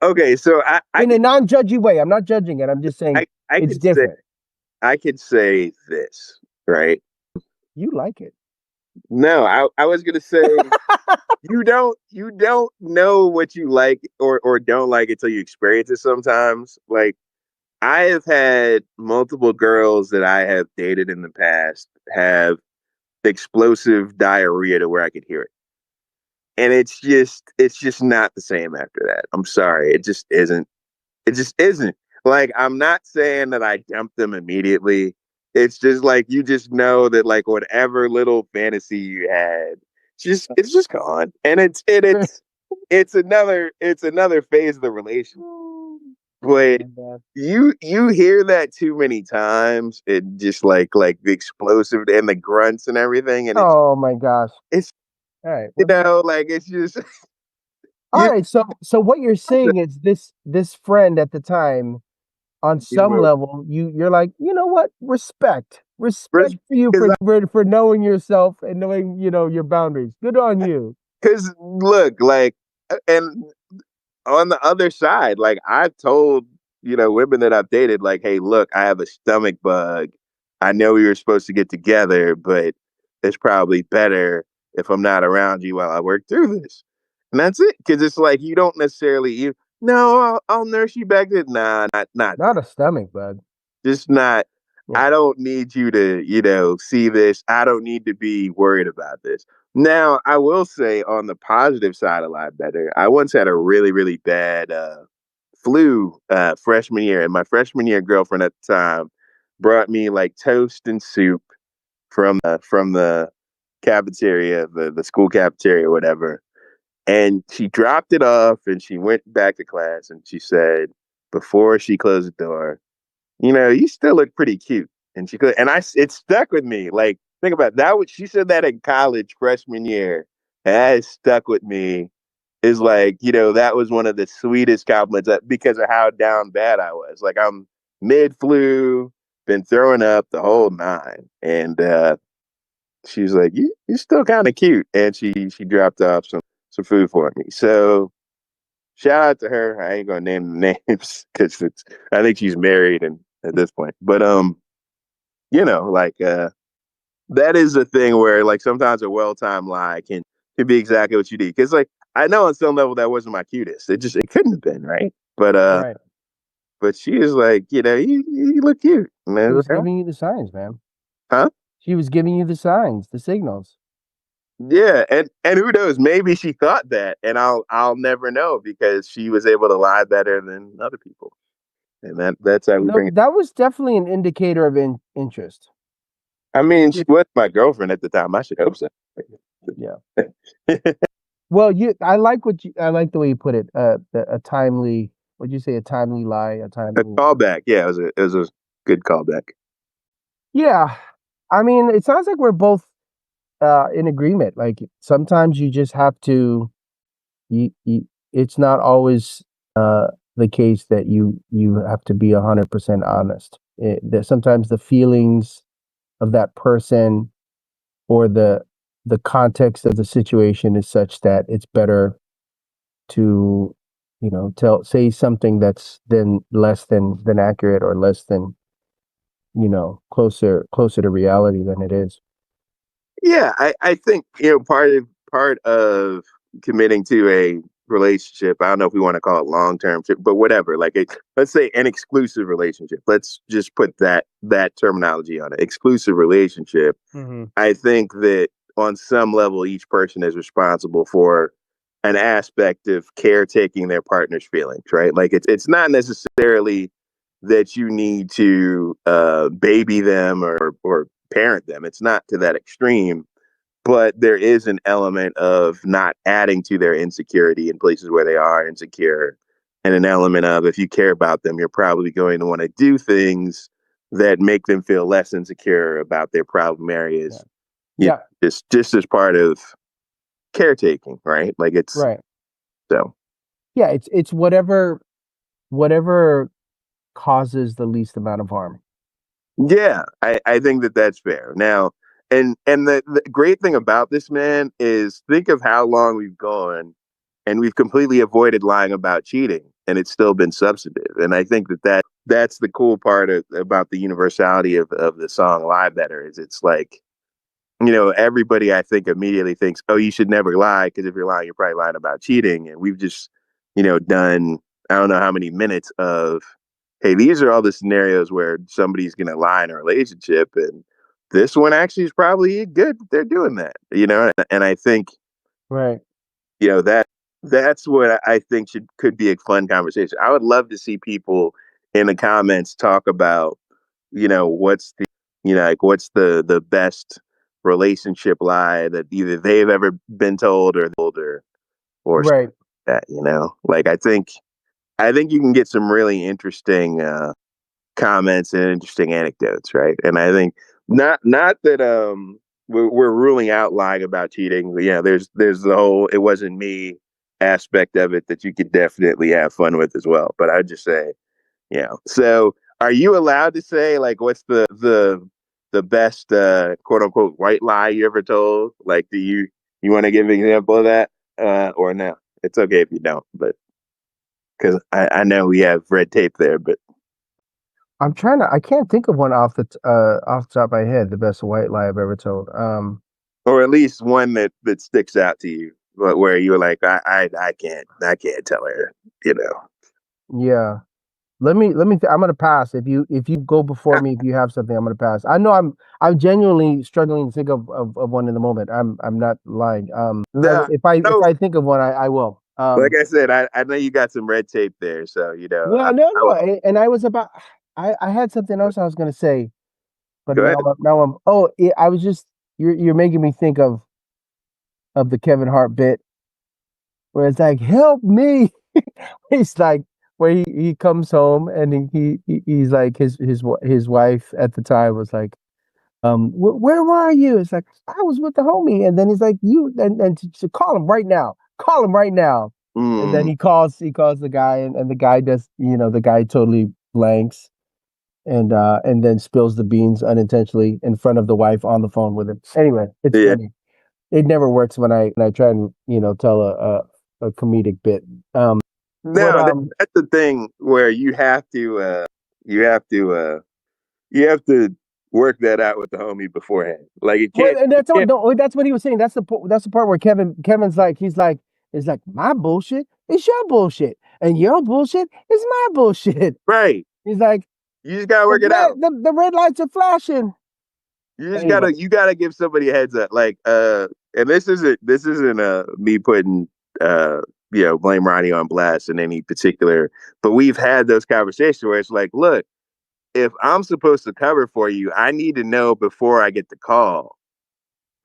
okay, so I in a could non-judgy way. I'm not judging it. I'm just saying I it's could say different. I could say this, right? You like it. No, I was gonna say you don't know what you like or don't like until you experience it sometimes. Like I have had multiple girls that I have dated in the past have explosive diarrhea to where I could hear it. And it's just not the same after that. I'm sorry. It just isn't. It just isn't. Like I'm not saying that I dumped them immediately. It's just like you just know that like whatever little fantasy you had, it's just gone. And it's another phase of the relation. Oh But my God. you hear that too many times, it just like the explosive and the grunts and everything, and it's Oh my gosh. it's All right. Well, like it's just all you right. So what you're saying is this friend at the time, on some because level, you're like, you know what? Respect for you for knowing yourself and knowing, your boundaries. Good on you. because look, like, and on the other side, like I've told, women that I've dated, like, hey, look, I have a stomach bug. I know we were supposed to get together, but it's probably better if I'm not around you while I work through this. And that's it. Cause it's like you don't necessarily no, I'll nurse you back to not Not a stomach bug. just not. Yeah. I don't need you to, see this. I don't need to be worried about this. Now, I will say on the positive side, a lot better. I once had a really, really bad flu freshman year, and my freshman year girlfriend at the time brought me like toast and soup from the cafeteria, the school cafeteria, or whatever. And she dropped it off, and she went back to class, and she said before she closed the door, you still look pretty cute. And she could, and it stuck with me. Like, think about that. What she said that in college freshman year, and that has stuck with me. Is like, that was one of the sweetest compliments because of how down bad I was. Like, I'm mid flu, been throwing up the whole nine. And she's like, you're still kind of cute. And she dropped off some food for me. So shout out to her. I ain't gonna name the names because I think she's married and at this point. But like that is a thing where like sometimes a well timed lie can be exactly what you need. Because like I know on some level that wasn't my cutest. It couldn't have been, right? Right. But she is like, you look cute. And I She was was like, giving you the signs, man. huh? She was giving you the signs, the signals. Yeah, and who knows? Maybe she thought that, and I'll never know because she was able to lie better than other people. and that's how we No, bring it. that was definitely an indicator of interest. I mean, she If was my girlfriend at the time. I should hope so. Yeah. A Well, I like the way you put it. A timely, what'd you say? A timely lie, a timely. callback. Yeah, it was a good callback. Yeah. I mean, it sounds like we're both in agreement. Like sometimes you just have to you it's not always the case that you have to be 100% honest. That sometimes the feelings of that person or the context of the situation is such that it's better to tell say something that's then less than accurate or less than closer to reality than it is. Yeah, I think part of committing to a relationship. I don't know if we want to call it long term, but whatever. Like, let's say an exclusive relationship. Let's just put that terminology on it. Exclusive relationship. Hmm. I think that on some level, each person is responsible for an aspect of caretaking their partner's feelings, right? Like it's not necessarily that you need to baby them or parent them. It's not to that extreme, but there is an element of not adding to their insecurity in places where they are insecure, and an element of if you care about them, you're probably going to want to do things that make them feel less insecure about their problem Yeah. areas. You Yeah. just as part of caretaking, right? Like it's Right. so. Yeah. It's whatever causes the least amount of harm. Yeah, I think that that's fair. Now, and the great thing about this man is think of how long we've gone, and we've completely avoided lying about cheating, and it's still been substantive. And I think that's the cool part about the universality of the song "Lie Better" is it's like everybody I think immediately thinks, oh, you should never lie because if you're lying, you're probably lying about cheating. And we've just, done I don't know how many minutes of, hey, these are all the scenarios where somebody's going to lie in a relationship. And this one actually is probably good that they're doing that, And I think, Right. that's what I think could be a fun conversation. I would love to see people in the comments talk about, what's the best relationship lie that either they've ever been told or Right. that, like I think you can get some really interesting comments and interesting anecdotes, right? And I think not that we're ruling out lying about cheating. But yeah, there's the whole "it wasn't me" aspect of it that you could definitely have fun with as well. But I'd just say, So, are you allowed to say like what's the best quote unquote white lie you ever told? Like, do you want to give an example of that or no? It's okay if you don't, but because I know we have red tape there, but I can't think of one off the top of my head, the best white lie I've ever told. or at least one that sticks out to you, but where you were like, I can't tell her, you know. Yeah. I'm gonna pass. If you go before me, if you have something, I'm gonna pass. I know I'm genuinely struggling to think of one in the moment. I'm not lying. No, If no. I think of one, I will. Like I said, I know you got some red tape there, so Well, I will and I was about I had something else I was gonna say, but go ahead. now I'm oh I was just you're making me think of the Kevin Hart bit where it's like help me. It's like where he comes home and he's like his wife at the time was like where were you? It's like I was with the homie, and then he's like you and to call him right now, call him right now, and then Mm, he calls the guy, and the guy does the guy totally blanks and then spills the beans unintentionally in front of the wife on the phone with him. Anyway, it's yeah. funny. It never works when I try and tell a comedic bit. What No, that's the thing where you have to you have to work that out with the homie beforehand. Like it Well, can't and it that's all. can't No, that's what he was saying. That's the part where Kevin's like it's like my bullshit is your bullshit, and your bullshit is my bullshit. right. He's like You just gotta work it out. the red lights are flashing. You just Anyway, gotta give somebody a heads up. Like and this isn't me putting blame Ronnie on blast in any particular. But we've had those conversations where it's like, look, if I'm supposed to cover for you, I need to know before I get the call.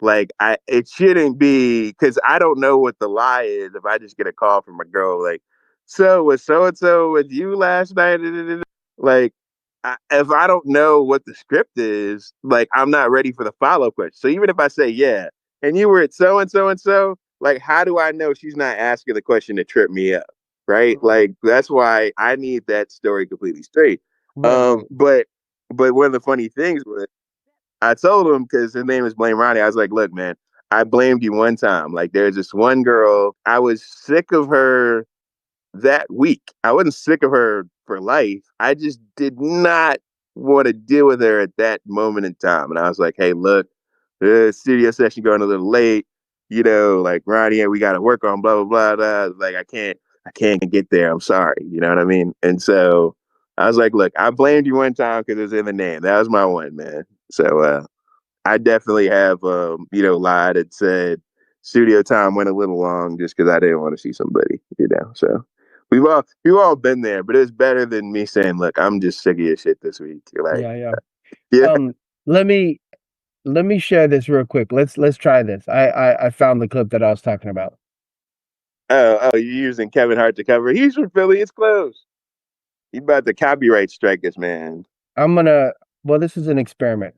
Like it shouldn't be because I don't know what the lie is if I just get a call from a girl like, so was so and so with you last night? Like, if I don't know what the script is, like I'm not ready for the follow up question. So even if I say yeah, and you were at so and so and so, like how do I know she's not asking the question to trip me up? Right? Mhm. Like that's why I need that story completely straight. Right, right. But one of the funny things was I told him because his name is Blame Ronnie. I was like, look, man, I blamed you one time. Like, there's this one girl. I was sick of her that week. I wasn't sick of her for life. I just did not want to deal with her at that moment in time. And I was like, hey, look, the studio session going a little late. Like Ronnie, we got to work on blah blah blah. Like, I can't get there. I'm sorry. You know what I mean? And so I was like, look, I blamed you one time because it was in the name. That was my one, man. So I definitely have lied and said studio time went a little long just because I didn't want to see somebody. So we've all been there, but it's better than me saying, look, I'm just sick of your shit this week. You're like, Yeah, yeah. yeah, Um, let me let me share this real quick. Let's try this. I found the clip that I was talking about. you're using Kevin Hart to cover. He's from Philly. It's close. You about to copyright strike us, man. I'm gonna. Well, this is an experiment.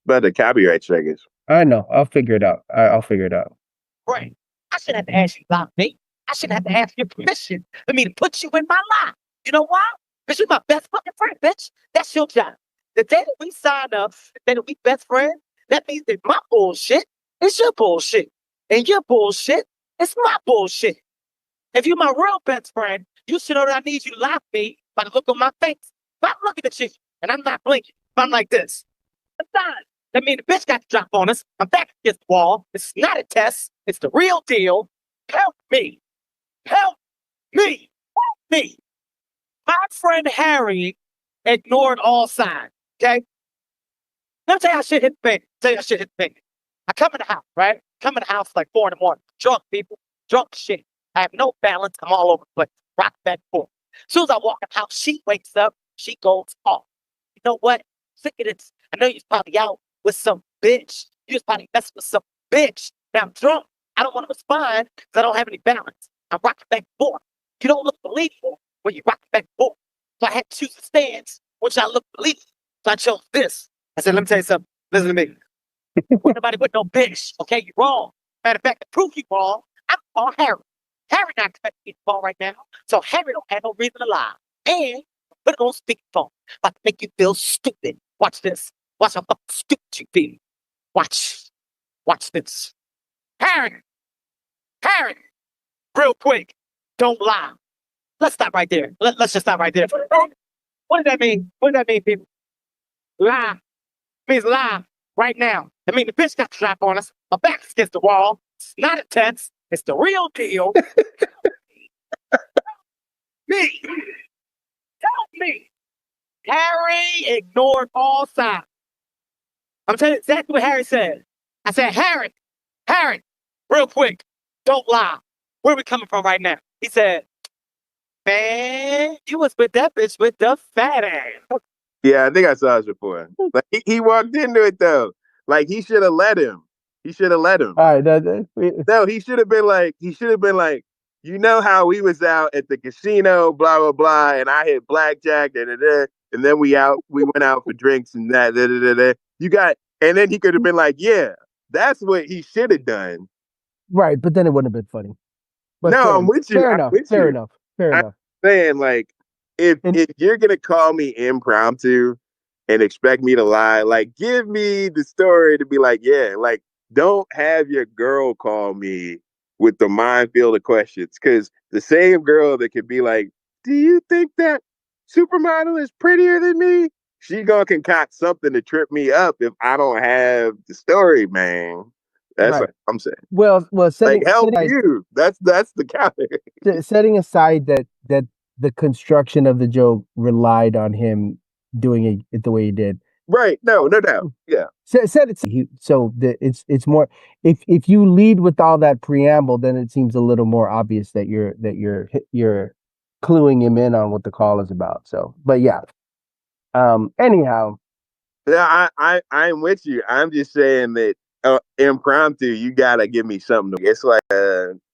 About to copyright strike us. I know. I'll figure it out. I'll figure it out. Right. I shouldn't have to ask you about me. I shouldn't have to ask your permission for me to put you in my life. You know why? Because you're my best fucking friend, bitch. That's your job. The day that we sign up, the day that we best friends, that means that my bullshit is your bullshit. And your bullshit is my bullshit. If you're my real best friend, you should know that I need you to lie to me by the look on my face. If I'm looking at you and I'm not blinking, if I'm like this, besides, that means the bitch got to drop on us. I'm back against the wall. It's not a test. It's the real deal. Help me. Help me. Help me. My friend Harry ignored all signs. Okay? Let me tell you how shit hit the fan. Tell you how shit hit the fan. I come in the house, right? Come in the house like 4 in the morning. Drunk people. Drunk shit. I have no balance. I'm all over the place. Rock back and forth. As soon as I walk in the house, she wakes up. She goes off. You know what? Sick of this. I know you're probably out with some bitch. You was probably messing with some bitch. Now I'm drunk. I don't want to respond because I don't have any balance. I'm rocking back and forth. You don't look believable when you rock back and forth. So I had to choose a stance, which I look believable. So I chose this. I said, let me tell you something. Listen to me. Ain't nobody with no bitch. Okay, you're wrong. Matter of fact, to prove you wrong, I'm on Harry. Harry not expecting me to fall right now. So Harry don't have no reason to lie. And put it on speakerphone. About to make you feel stupid. Watch this. Watch how fucking stupid you feel. Watch. Watch this. Harry. Harry. Real quick. Don't lie. Let's stop right there. Let's just stop right there. What does that mean? What does that mean, people? Lie. Means lie right now. I mean, the bitch got the drop on us. My back's against the wall. It's not a test. It's the real deal. Me. Help me. Harry ignored all signs. I'm telling you exactly what Harry said. I said, Harry, real quick, don't lie. Where are we coming from right now? He said, man, you was with that bitch with the fat ass. Yeah, I think I saw this before. Like he walked into it though. Like he should have let him. He should have let him. All right. No, he should have been like, you know how we was out at the casino, blah blah blah, and I hit blackjack, and then we went out for drinks and that, da, da, da, da. And then he could have been like, yeah, that's what he should have done. Right, but then it wouldn't have been funny. But No, I'm fair, with you. fair I'm enough. with Fair you. enough. Fair I'm enough. saying like, if And if you're gonna call me impromptu and expect me to lie, like give me the story to be like, yeah, like don't have your girl call me with the minefield of questions. Cause the same girl that could be like, do you think that supermodel is prettier than me? She gonna concoct something to trip me up if I don't have the story, man. That's right. what I'm saying. Well, Like setting help aside you. That's the counter. setting aside that the construction of the joke relied on him doing it the way he did. Right. No doubt. Yeah. Said it. So it's more if you lead with all that preamble, then it seems a little more obvious that you're cluing him in on what the call is about. So, but yeah. Anyhow, Yeah, I'm with you. I'm just saying that impromptu, you gotta give me something. It's like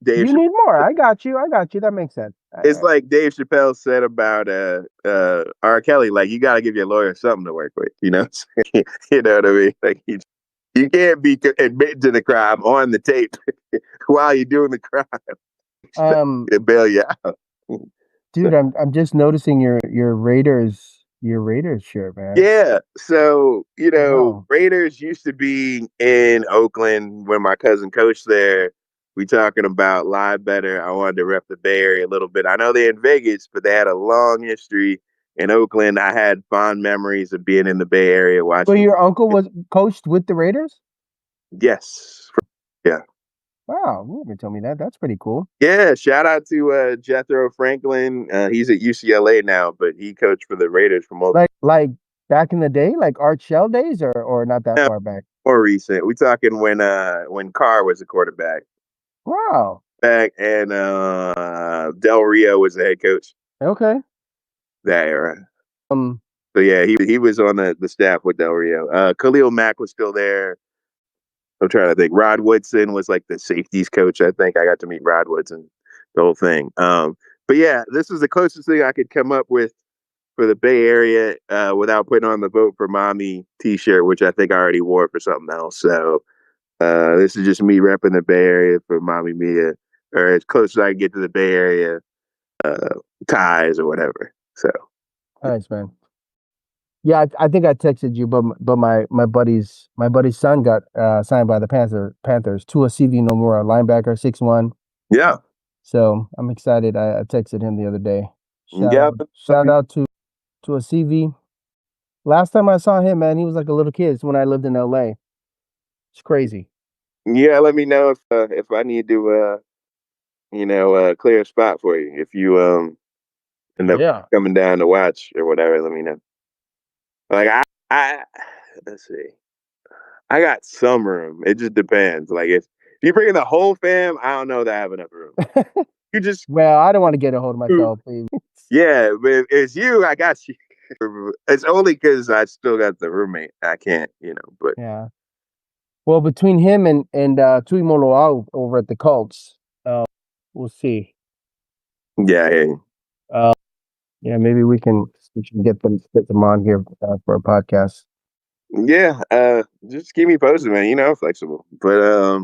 Dave. you need more. I got you. I got you. That makes sense. It's like Dave Chappelle said about R. Kelly. Like you gotta give your lawyer something to work with. You know, you know what I mean? Like you can't be admitting to the crime on the tape while you're doing the crime. Um, To bail you out. dude, I'm just noticing your Raiders shirt, man. Yeah. So, Wow. Raiders used to be in Oakland when my cousin coached there. We talking about live better. I wanted to rep the Bay Area a little bit. I know they're in Vegas, but they had a long history in Oakland. I had fond memories of being in the Bay Area So watching. your uncle was coached with the Raiders? Yes. Yeah. Wow, you never told me that. That's pretty cool. Yeah. Shout out to Jethro Franklin. He's at UCLA now, but he coached for the Raiders for Like back in the day, like Art Shell days, or not that far back. more recent. We talking when Carr was the quarterback. Wow. Back and Del Rio was the head coach Okay. that era. Um. So yeah, he was on the staff with Del Rio. Khalil Mack was still there. I'm trying to think. Rod Woodson was like the safeties coach. I think I got to meet Rod Woodson, the whole thing. But yeah, this was the closest thing I could come up with for the Bay Area without putting on the Vote for Mommy T-shirt, which I think I already wore for something else. So this is just me repping the Bay Area for Mommy Mia, or as close as I can get to the Bay Area ties or whatever. So Nice, man. Yeah, I think I texted you, but my buddy's son got signed by the Panthers to a CV Nomura linebacker, 6'1". yeah, So I'm excited. I texted him the other day. yeah, Shout out to a CV. Last time I saw him, man, he was like a little kid. It's when I lived in LA. It's crazy. yeah. Let me know if I need to clear a spot for you if you end up Yeah. coming down to watch or whatever. Let me know. Like I let's see. I got some room. It just depends. Like if you bring in the whole fam, I don't know that I have enough room. You just Well, I don't want to get a hold of myself, please. yeah, but if it's you, I got you. It's only because I still got the roommate. I can't, but Yeah. Well, between him and Tui Moloau over at the Colts, we'll see. yeah, hey. Uh, yeah, maybe we can get them on here for a podcast. Yeah, just keep me posted, man. I'm flexible. But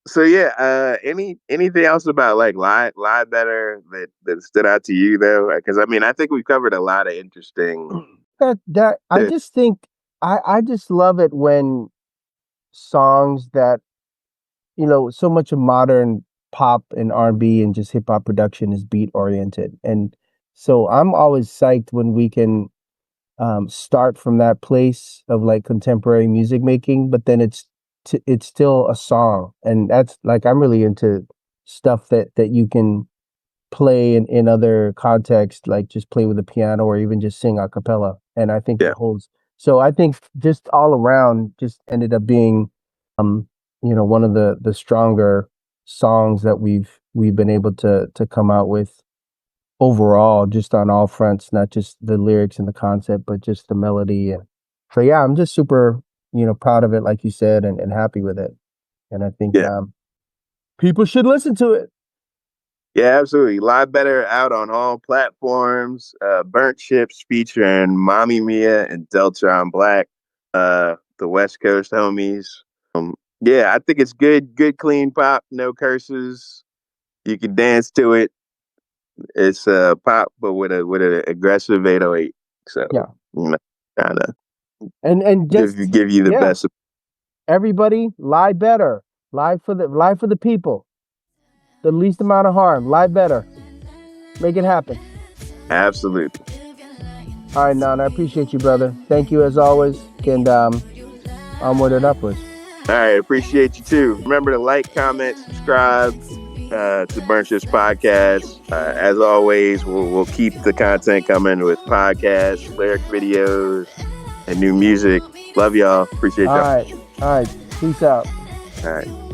so yeah, anything else about like lie better that stood out to you though? Because I mean, I think we covered a lot of interesting. That I just think I just love it when songs that so much of modern pop and R&B and just hip hop production is beat oriented, and so I'm always psyched when we can start from that place of like contemporary music making, but then it's still a song, and that's like I'm really into stuff that you can play in other contexts, like just play with the piano or even just sing a cappella, and I think it Yeah, holds. So I think just all around, just ended up being, um, one of the stronger songs that we've been able to come out with overall, just on all fronts, not just the lyrics and the concept, but just the melody. And so, yeah, I'm just super, proud of it, like you said, and happy with it. And I think yeah, people should listen to it. yeah, absolutely. Live better out on all platforms. Burnt Chips featuring Mommy Mia and Deltron Black, the West Coast homies. Yeah, I think it's good, clean pop, no curses. You can dance to it. It's pop, but with an aggressive 808. So Yeah, kind of and just give you the yeah, best. everybody lie better, lie for the people, the least amount of harm, lie better, make it happen. Absolutely. All right, Nan, I appreciate you, brother. Thank you as always, and onward and upwards. All right, appreciate you too. Remember to like, comment, subscribe to Burnt Chips Podcast. As always, we'll keep the content coming with podcasts, lyric videos, and new music. Love y'all. Appreciate All y'all. right. All right. Peace out. All right.